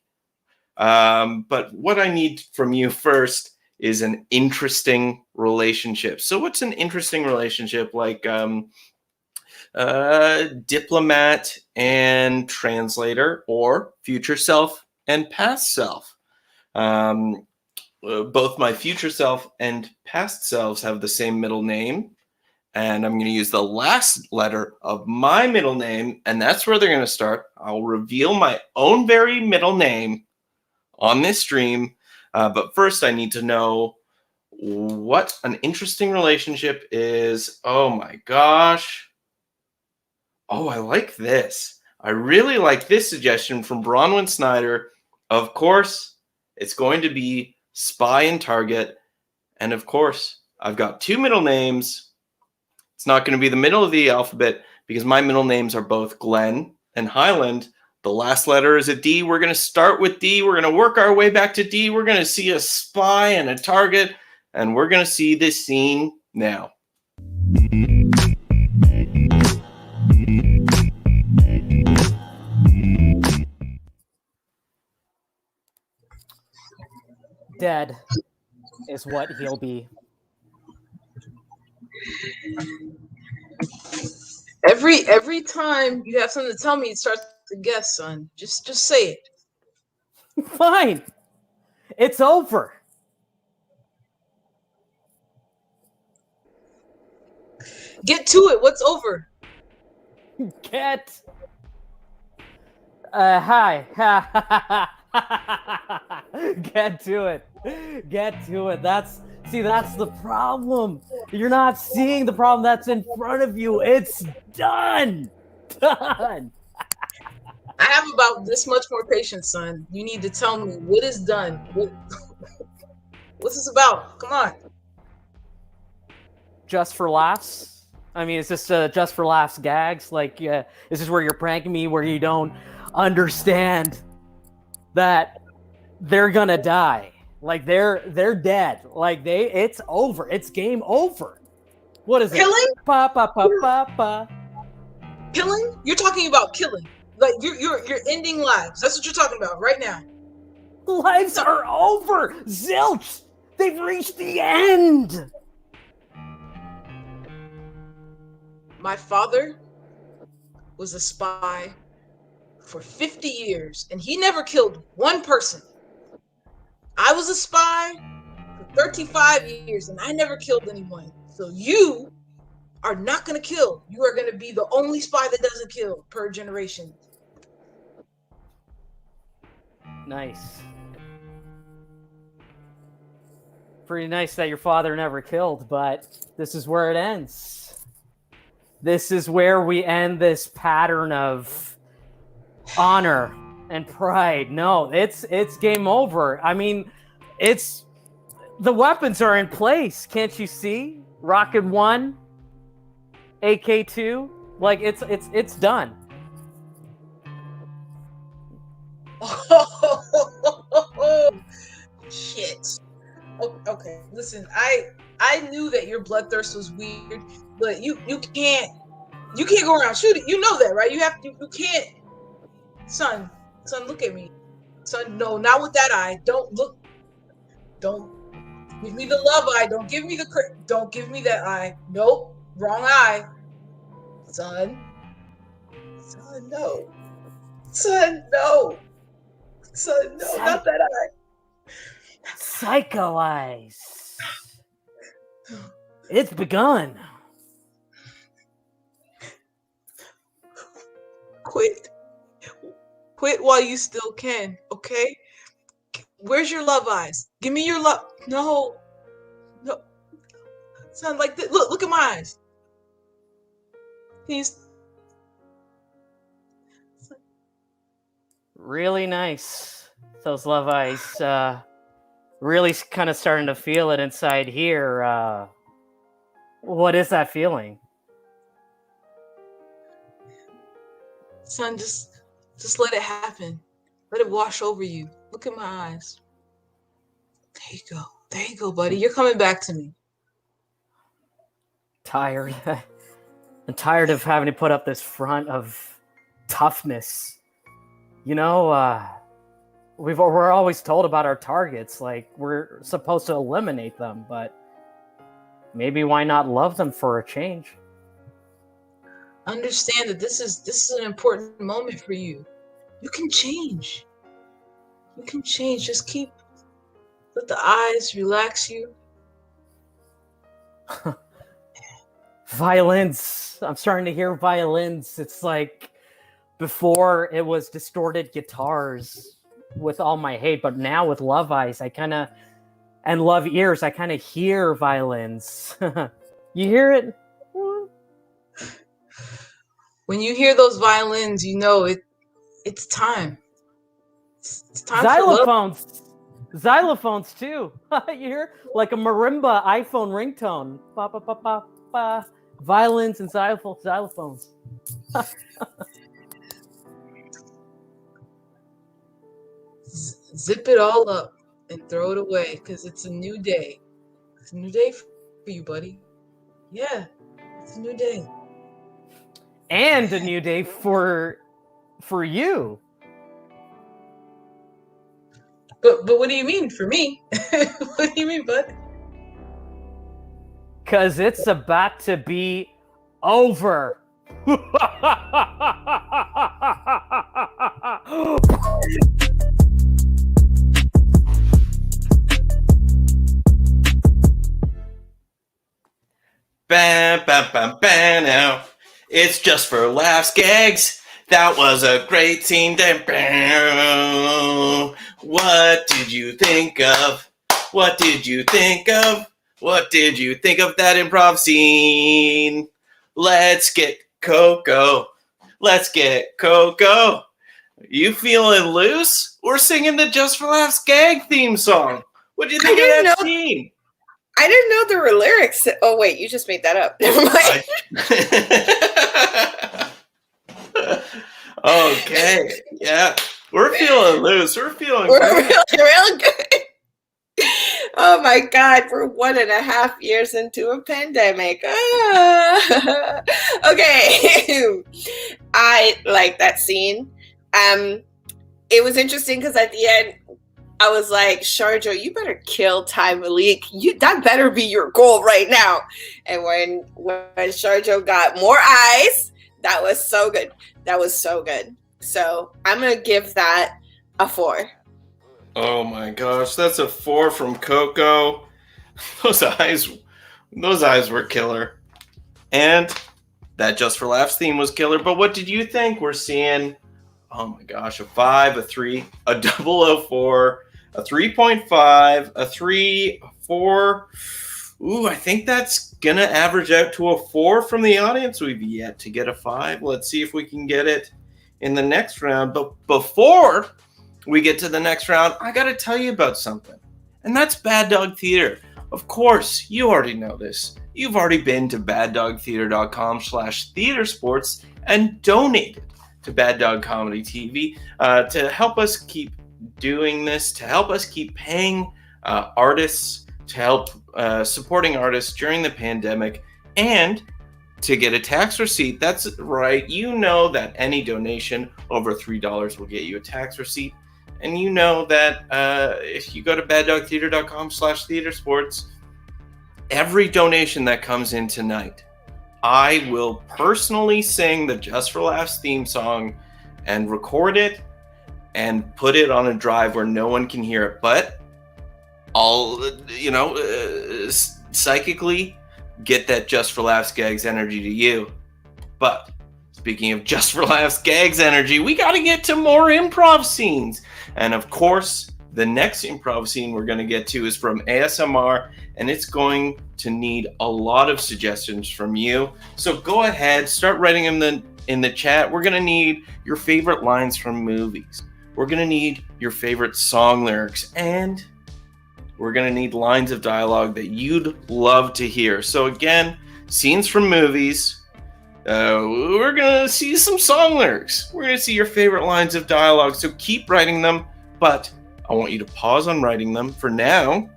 But what I need from you first is an interesting relationship. So what's an interesting relationship? Like diplomat and translator, or future self and past self. Both my future self and past selves have the same middle name. And I'm going to use the last letter of my middle name, and that's where they're going to start. I'll reveal my own very middle name on this stream. But first, I need to know what an interesting relationship is. Oh my gosh. Oh, I like this. I really like this suggestion from Bronwyn Snyder. Of course, it's going to be Spy and Target. And of course, I've got two middle names. It's not going to be the middle of the alphabet because my middle names are both Glenn and Highland. The last letter is a D. We're going to start with D. We're going to work our way back to D. We're going to see a spy and a target, and we're going to see this scene now. Dead is what he'll be. Every time you have something to tell me, it starts to guess, son. Just say it. Fine. It's over. Get to it. What's over? Get. Hi. Get to it. Get to it. That's the problem. You're not seeing the problem that's in front of you. It's done. Done. I have about this much more patience, son. You need to tell me what is done. What's this about? Come on. Just for laughs? I mean, is this just for laughs gags? Like, is this where you're pranking me, where you don't understand that they're gonna die? Like they're dead. Like it's over. It's game over. What is Killing? it? Pa. Killing? You're talking about killing. Like you're ending lives. That's what you're talking about right now. Lives are over. Zilch. They've reached the end. My father was a spy for 50 years, and he never killed one person. I was a spy for 35 years, and I never killed anyone. So you are not going to kill. You are going to be the only spy that doesn't kill per generation. Nice. Pretty nice that your father never killed, but this is where it ends. This is where we end this pattern of honor and pride. No, it's game over. I mean, the weapons are in place. Can't you see? Rocket 1, AK2, like it's done. Oh, shit. Okay, listen, I knew that your bloodthirst was weird, but you can't go around shooting. You know that, right? You can't. Son, look at me. Son, no, not with that eye. Don't look. Don't give me the love eye. Don't give me don't give me that eye. Nope, wrong eye. Son, no. Son, no. Son, no, not that eye. Psycho eyes. It's begun. Quit while you still can, okay? Where's your love eyes? Give me your love. No. Sound like this. Look at my eyes. He's really nice. Those love eyes. Really kind of starting to feel it inside here. What is that feeling? Son, just let it happen. Let it wash over you. Look at my eyes. There you go. There you go, buddy. You're coming back to me. Tired. I'm tired of having to put up this front of toughness. You know, we're always told about our targets, like we're supposed to eliminate them, but maybe why not love them for a change? Understand that this is an important moment for you. You can change. You can change. Just let the eyes relax you. Violins. I'm starting to hear violins. It's like before it was distorted guitars with all my hate, but now with Love Eyes, and Love Ears, I kind of hear violins. You hear it? When you hear those violins, you know it's time. It's time Xylophones. For love. Xylophones too. You hear like a marimba iPhone ringtone. Ba ba ba ba ba. Violins and xylophones. Zip it all up and throw it away because it's a new day. It's a new day for you, buddy. Yeah, it's a new day. And a new day for you. But what do you mean for me? What do you mean, bud? Cause it's about to be over. Bam, bam, bam, bam now. It's just for laughs, gags. That was a great scene. Bam. What did you think of? What did you think of? What did you think of that improv scene? Let's get Coko. Let's get Coko. You feeling loose? We're singing the Just for Laughs gag theme song. What do you think of that scene? I didn't know there were lyrics. Oh, wait, you just made that up. Never mind. Okay, yeah. We're feeling loose. We're feeling real good. Oh, my God. We're 1.5 years into a pandemic. Ah. Okay. I like that scene. It was interesting because at the end, I was like, Sharjil, you better kill Malik. That better be your goal right now. And when Sharjil got more eyes, that was so good. That was so good. So I'm going to give that a 4. Oh my gosh, that's a 4 from Coko. Those eyes were killer. And that Just for Laughs theme was killer. But what did you think? We're seeing, oh my gosh, a 5, a 3, a 004, a 3.5, a 3, a 4. Ooh, I think that's going to average out to a 4 from the audience. We've yet to get a 5. Let's see if we can get it in the next round. But before we get to the next round, I got to tell you about something. And that's Bad Dog Theater. Of course, you already know this. You've already been to baddogtheater.com/theatresports and donated to Bad Dog Comedy TV to help us keep doing this, to help us keep paying artists, to help supporting artists during the pandemic, and to get a tax receipt. That's right. You know that any donation over $3 will get you a tax receipt. And you know that if you go to baddogtheater.com/theatresports, every donation that comes in tonight, I will personally sing the Just for Laughs theme song and record it and put it on a drive where no one can hear it. But I'll, psychically get that Just for Laughs gags energy to you. But speaking of Just for Laughs gags energy, we got to get to more improv scenes. And of course, the next improv scene we're going to get to is from ASMR, and it's going to need a lot of suggestions from you. So go ahead, start writing them in the chat. We're going to need your favorite lines from movies. We're going to need your favorite song lyrics, and we're going to need lines of dialogue that you'd love to hear. So again, scenes from movies. We're going to see some song lyrics. We're going to see your favorite lines of dialogue. So keep writing them, but I want you to pause on writing them for now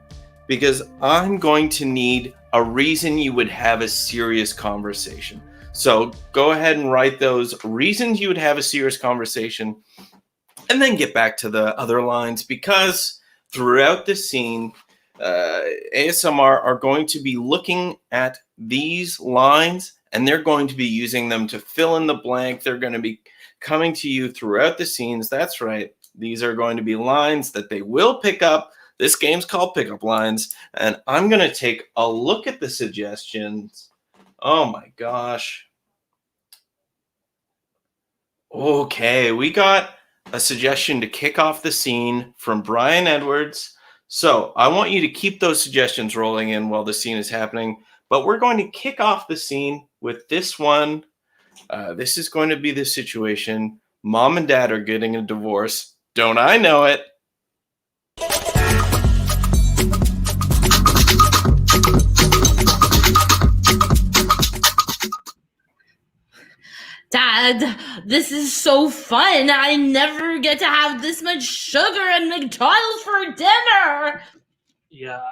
because I'm going to need a reason you would have a serious conversation. So go ahead and write those reasons you would have a serious conversation, and then get back to the other lines, because throughout the scene, ASMR are going to be looking at these lines, and they're going to be using them to fill in the blank. They're going to be coming to you throughout the scenes. That's right. These are going to be lines that they will pick up. This game's called Pickup Lines, and I'm going to take a look at the suggestions. Oh my gosh. Okay, we got a suggestion to kick off the scene from Brian Edwards. So I want you to keep those suggestions rolling in while the scene is happening, but we're going to kick off the scene with this one. This is going to be the situation. Mom and dad are getting a divorce. Don't I know it? Dad, this is so fun. I never get to have this much sugar and McDonald's for dinner. Yeah.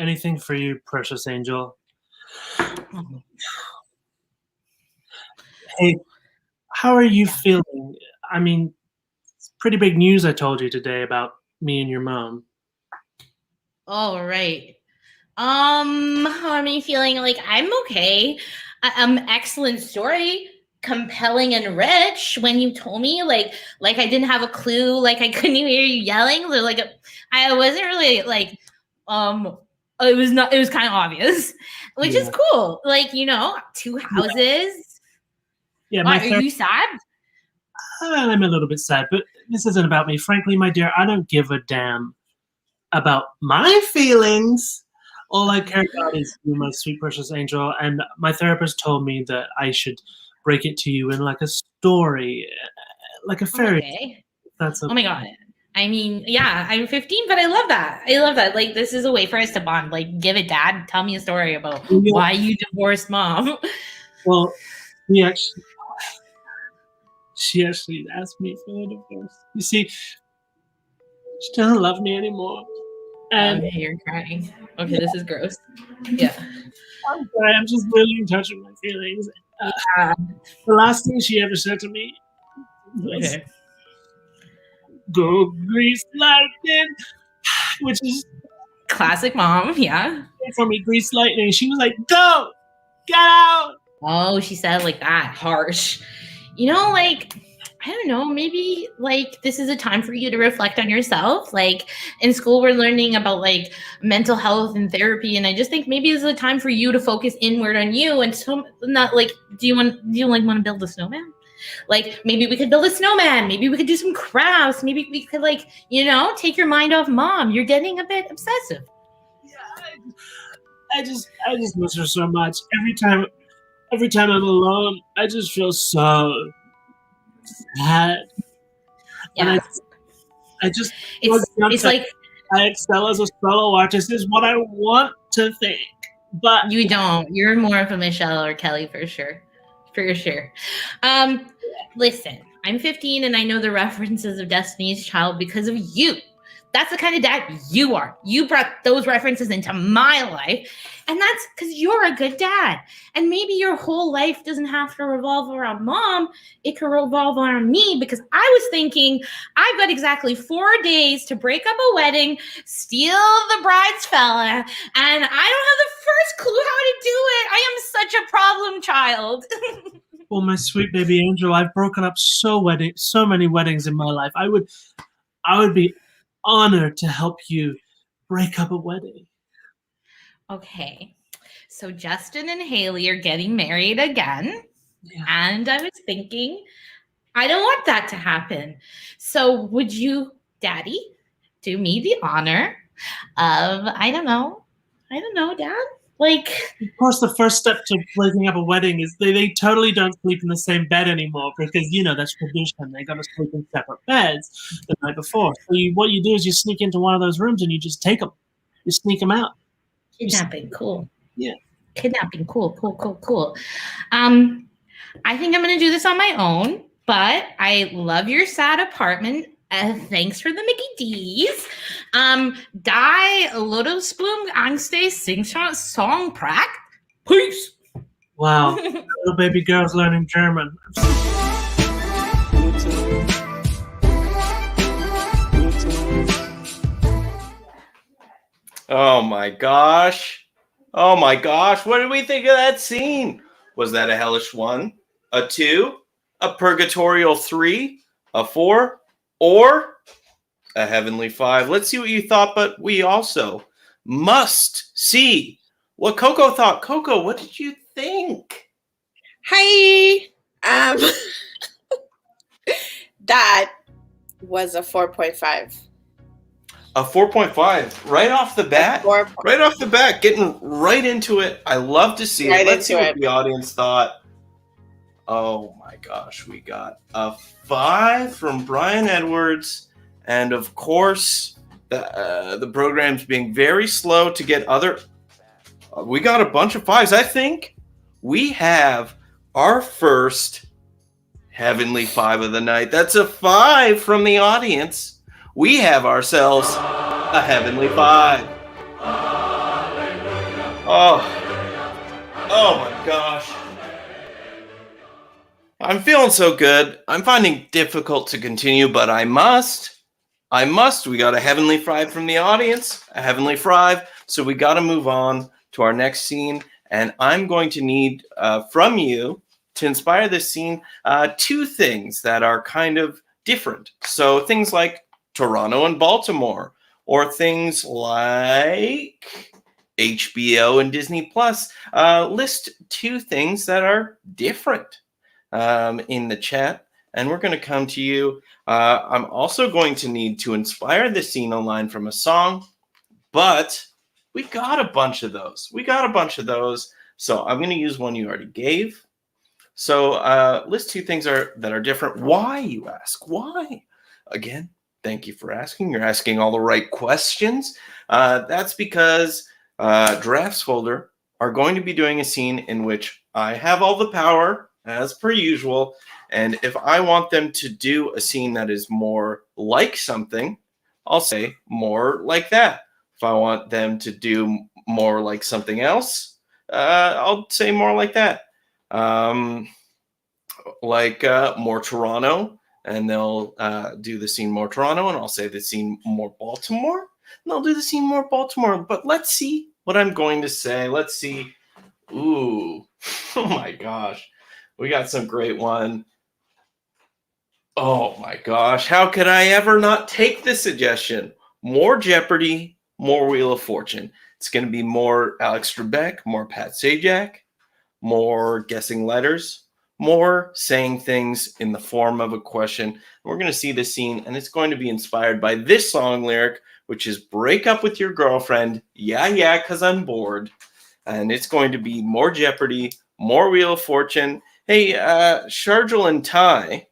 Anything for you, precious angel. Hey, how are you feeling? I mean, it's pretty big news I told you today about me and your mom. All right. How am I feeling? Like, I'm okay. Excellent story. Compelling and rich. When you told me, like I didn't have a clue, like I couldn't hear you yelling. Like I wasn't really like, it was kind of obvious, which is cool. Like, you know, 2 houses. Yeah. Are you sad? I'm a little bit sad, but this isn't about me. Frankly, my dear, I don't give a damn about my feelings. All I care about is you, my sweet, precious angel. And my therapist told me that I should break it to you in like a story, like a fairy tale. That's okay. Oh my God. I mean, yeah, I'm 15, but I love that. I love that. Like, this is a way for us to bond. Like, give it, Dad. Tell me a story about why you divorced Mom. Well, she actually asked me for the divorce. You see, she doesn't love me anymore. And you're crying. Okay, this is gross. Yeah. I'm sorry, I'm just really in touch with my feelings. The last thing she ever said to me was, "Go grease lightning," which is classic Mom. Yeah. For me, grease lightning. She was like, "Go, get out." Oh, she said it like that, harsh. You know, like, I don't know, maybe like this is a time for you to reflect on yourself. Like in school, we're learning about like mental health and therapy. And I just think maybe this is a time for you to focus inward on you. And so not like, do you want to build a snowman? Like maybe we could build a snowman. Maybe we could do some crafts. Maybe we could like, you know, take your mind off Mom. You're getting a bit obsessive. Yeah, I just miss her so much. Every time I'm alone, I just feel so sad. Yeah. And I just it's like I excel as a solo artist is what I want to think, but you don't. You're more of a Michelle or Kelly for sure. Listen, I'm 15 and I know the references of Destiny's Child because of you. That's the kind of dad you are. You brought those references into my life. And that's because you're a good dad. And maybe your whole life doesn't have to revolve around Mom. It could revolve around me, because I was thinking I've got exactly 4 days to break up a wedding, steal the bride's fella, and I don't have the first clue how to do it. I am such a problem child. Well, my sweet baby angel, I've broken up so many weddings in my life. I would be honored to help you break up a wedding. Okay, so Justin and Haley are getting married again, and I was thinking, I don't want that to happen. So would you, Daddy, do me the honor of, I don't know, Dad? Like, of course, the first step to breaking up a wedding is they totally don't sleep in the same bed anymore, because, you know, that's tradition. They're going to sleep in separate beds the night before. So what you do is you sneak into one of those rooms and you just take them. You sneak them out. Kidnapping, cool. Yeah. Kidnapping, cool. I think I'm going to do this on my own, but I love your sad apartment Thanks for the Mickey D's. Die Lodosblum Angste Singshot Song Prack. Peace. Wow, little baby girl's learning German. Oh my gosh. Oh my gosh. What did we think of that scene? Was that a hellish 1, a 2, a purgatorial 3, a 4, or a heavenly 5? Let's see what you thought, but we also must see what Coko thought. Coko, what did you think? Hi. That was a 4.5. A 4.5 right off the bat. Right off the bat, getting right into it. I love to see it. Let's see what the audience thought. Oh my gosh, we got a 5 from Brian Edwards, and of course, the program's being very slow to get other. We got a bunch of 5s. I think we have our first heavenly 5 of the night. That's a 5 from the audience. We have ourselves a heavenly 5. Oh my gosh. I'm feeling so good. I'm finding it difficult to continue, but I must. We got a heavenly 5 from the audience, a heavenly 5. So we got to move on to our next scene. And I'm going to need from you to inspire this scene 2 things that are kind of different. So things like Toronto and Baltimore, or things like HBO and Disney Plus. List 2 things that are different in the chat, and we're going to come to you. I'm also going to need to inspire the scene online from a song, but we got a bunch of those. So I'm going to use one you already gave. So list 2 things that are different. Why, you ask? Why? Again, thank you for asking. You're asking all the right questions. That's because Drafts Folder are going to be doing a scene in which I have all the power, as per usual. And if I want them to do a scene that is more like something, I'll say more like that. If I want them to do more like something else, I'll say more like that. More Toronto. And they'll do the scene more Toronto, and I'll say the scene more Baltimore, and they'll do the scene more Baltimore. But let's see what I'm going to say. Let's see. Ooh, oh my gosh. We got some great one. Oh my gosh. How could I ever not take this suggestion? More Jeopardy, more Wheel of Fortune. It's going to be more Alex Trebek, more Pat Sajak, more guessing letters, more saying things in the form of a question. We're going to see this scene, and it's going to be inspired by this song lyric, which is break up with your girlfriend. Yeah, because I'm bored. And it's going to be more Jeopardy, more Wheel of Fortune. Hey, Sharjil and Ty,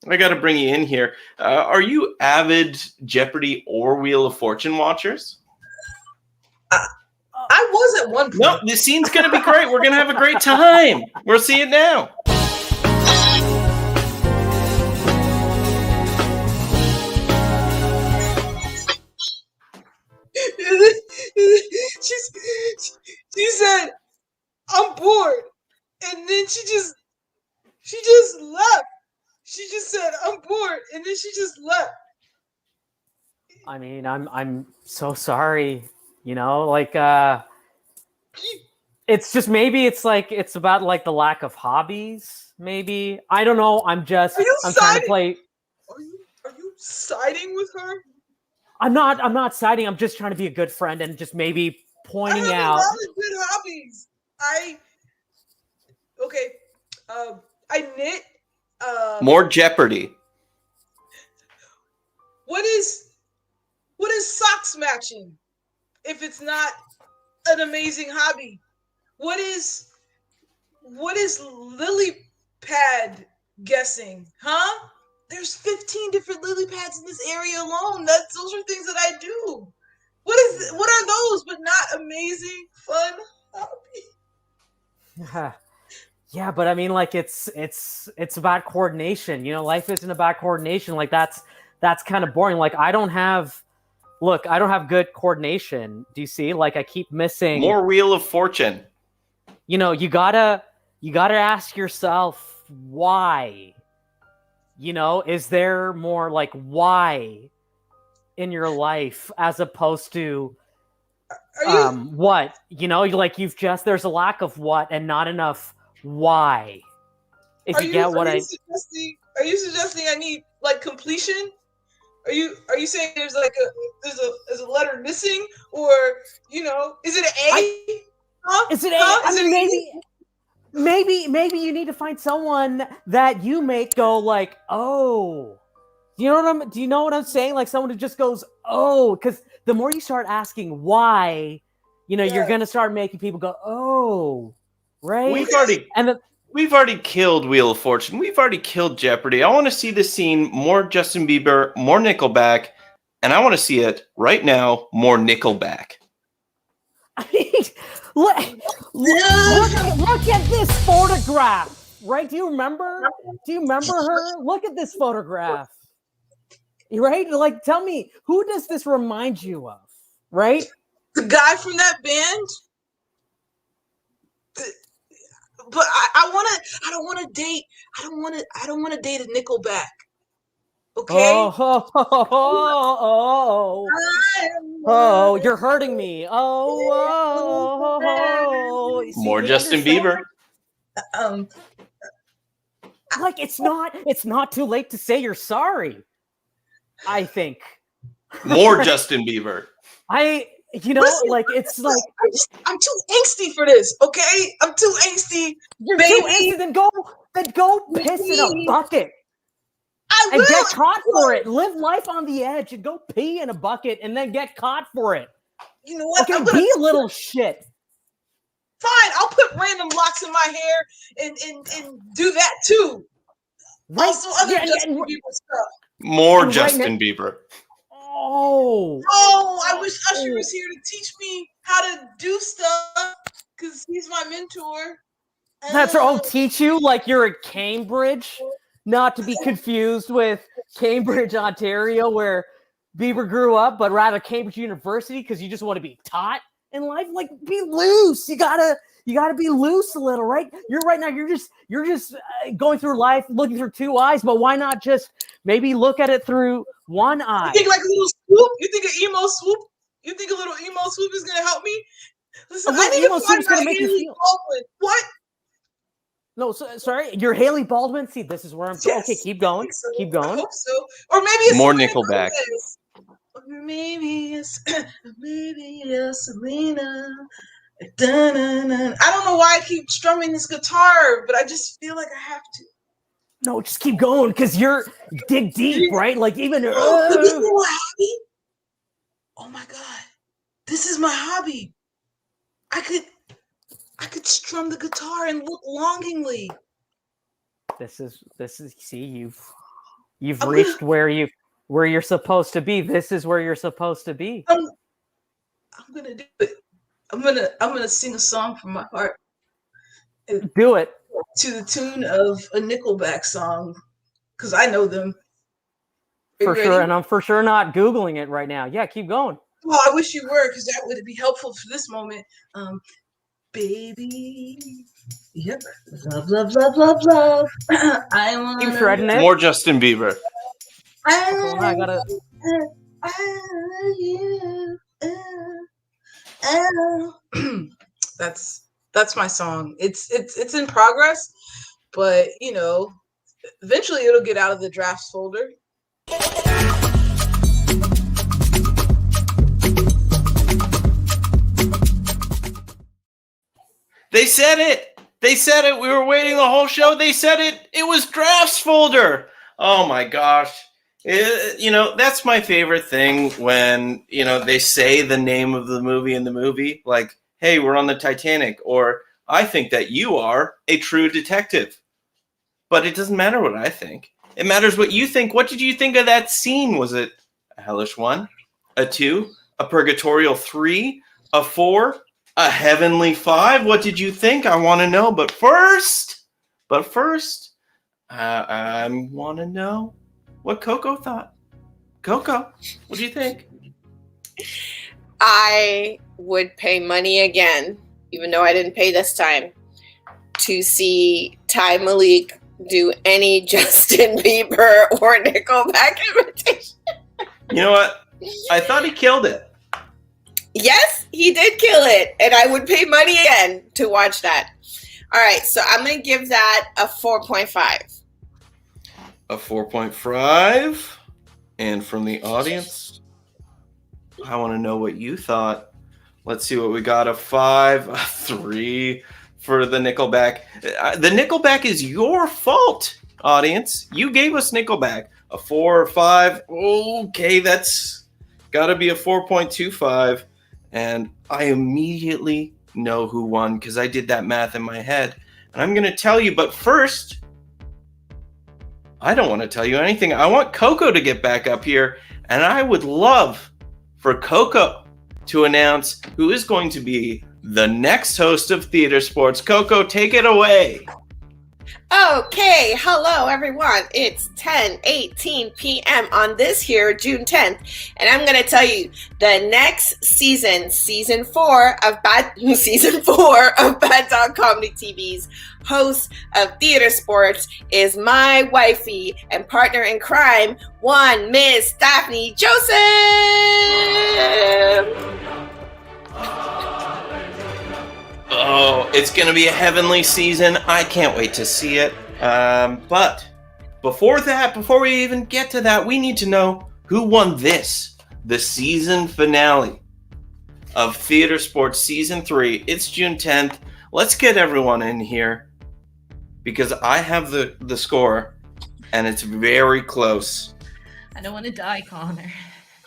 I got to bring you in here. Are you avid Jeopardy or Wheel of Fortune watchers? I was at one point. No, this scene's going to be great. We're going to have a great time. We'll see it now. She said, "I'm bored," and then she just left. She just said, "I'm bored," and then she just left. I mean, I'm so sorry. You know, it's just maybe it's about like the lack of hobbies. Maybe I don't know. I'm trying to play. Are you siding with her? I'm not siding. I'm just trying to be a good friend and just maybe pointing out. I have a lot of good hobbies. I knit. More Jeopardy. What is socks matching? If it's not an amazing hobby, what is lily pad guessing? Huh? There's 15 different lily pads in this area alone. Those are things that I do. What are those but not amazing, fun hobby? Yeah, but I mean, like it's about coordination. You know, life isn't about coordination. Like that's that's kind of boring. Like I don't have good coordination. Do you see? Like I keep missing More Wheel of Fortune. You know, you gotta ask yourself why. You know, is there more like why in your life as opposed to what? You know, there's a lack of what and not enough why. If you get what I are you suggesting I need like completion? Are you saying there's like there's a letter missing, or you know, is it an A? Is it A? I mean, maybe you need to find someone that you make go like, oh. Do you know what I'm saying? Like someone who just goes, oh, because the more you start asking why, you know, you're gonna start making people go, oh, right? We've already killed Wheel of Fortune. We've already killed Jeopardy. I want to see this scene more Justin Bieber, more Nickelback, and I want to see it right now more Nickelback. I mean, look at this photograph, right? Do you remember her? Look at this photograph, right? Like, tell me, who does this remind you of, right? The guy from that band. But I don't want to date a Nickelback. Okay. Oh, you're hurting me. Oh. More Justin Bieber. Like it's not too late to say you're sorry. I think. More Justin Bieber. Listen, like it's like I'm too angsty for this. Okay, I'm too angsty. You're baby. too angsty. Then go piss in a bucket. I will. And get caught for it. Live life on the edge and go pee in a bucket and then get caught for it. You know what? Okay, be a little shit. Fine, I'll put random locks in my hair and do that too. Right? Also, other Justin Bieber stuff. More Justin Bieber. Oh, I wish Usher was here to teach me how to do stuff because he's my mentor. That's right. Teach you like you're at Cambridge, not to be confused with Cambridge, Ontario, where Bieber grew up, but rather Cambridge University because you just want to be taught in life. Like, be loose. You gotta be loose a little, right? You're just going through life looking through two eyes, but why not just maybe look at it through one eye? You think like a little swoop? You think an emo swoop? You think a little emo swoop is gonna help me? Listen, I need to find my Haley Baldwin. What? No, sorry. You're Haley Baldwin. See, this is where I'm. Yes. Okay, keep going. So. Keep going. I hope so. Or maybe it's more Selena Nickelback. Gomez. Or maybe it's Selena. Dun-dun-dun. I don't know why I keep strumming this guitar, but I just feel like I have to. No, just keep going because you're dig deep, right? Like even. This is my hobby. Oh my god, this is my hobby. I could strum the guitar and look longingly. This is. See, you've reached where you're supposed to be. This is where you're supposed to be. I'm gonna do it. I'm gonna sing a song from my heart. Do it to the tune of a Nickelback song, because I know them. For sure, and I'm for sure not Googling it right now. Yeah, keep going. Well, I wish you were, because that would be helpful for this moment. Baby, yep, love, love, love, love, love. I want you shredding it. More Justin Bieber. I gotta. That's my song. It's in progress, but you know, eventually it'll get out of the drafts folder. They said it. We were waiting the whole show. They said it. It was drafts folder. Oh my gosh. That's my favorite thing when, they say the name of the movie in the movie, like, hey, we're on the Titanic, or I think that you are a true detective. But it doesn't matter what I think. It matters what you think. What did you think of that scene? Was it a hellish 1, a 2, a purgatorial 3, a 4, a heavenly 5? What did you think? I want to know. But first, I want to know what Coko thought. Coko, what do you think? I would pay money again, even though I didn't pay this time, to see Ty Malik do any Justin Bieber or Nickelback imitation. You know what? I thought he killed it. Yes, he did kill it, and I would pay money again to watch that. All right, so I'm going to give that a 4.5. A 4.5. And from the audience, I want to know what you thought. Let's see what we got. A 5, a 3 for the Nickelback. The Nickelback is your fault, audience. You gave us Nickelback. A 4 or 5. Okay, that's got to be a 4.25. And I immediately know who won because I did that math in my head. And I'm going to tell you, but first, I don't want to tell you anything. I want Coko to get back up here, and I would love for Coko to announce who is going to be the next host of Theater Sports. Coko, take it away. Okay, hello everyone. It's 10:18 p.m. on this here June 10th, and I'm gonna tell you the next season 4 of Bad Dog Comedy TV's host of Theater Sports is my wifey and partner in crime, one Miss Daphne Joseph. Oh, it's going to be a heavenly season. I can't wait to see it. But before we even get to that, we need to know who won the season finale of Theater Sports Season 3. It's June 10th. Let's get everyone in here because I have the score, and it's very close. I don't want to die, Connor.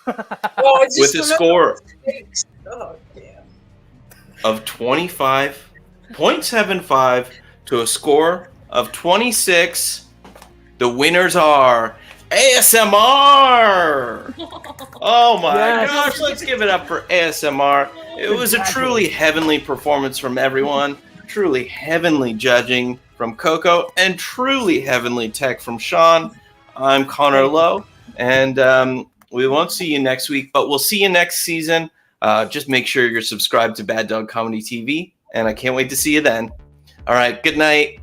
With a score Oh, damn. of 25.75 to a score of 26. The winners are ASMR. Oh my gosh, let's give it up for ASMR. It was a truly heavenly performance from everyone, truly heavenly judging from Coko, and truly heavenly tech from Seann. I'm Connor Lowe, and we won't see you next week, but we'll see you next season. Just make sure you're subscribed to Bad Dog Comedy TV, and I can't wait to see you then. All right, good night.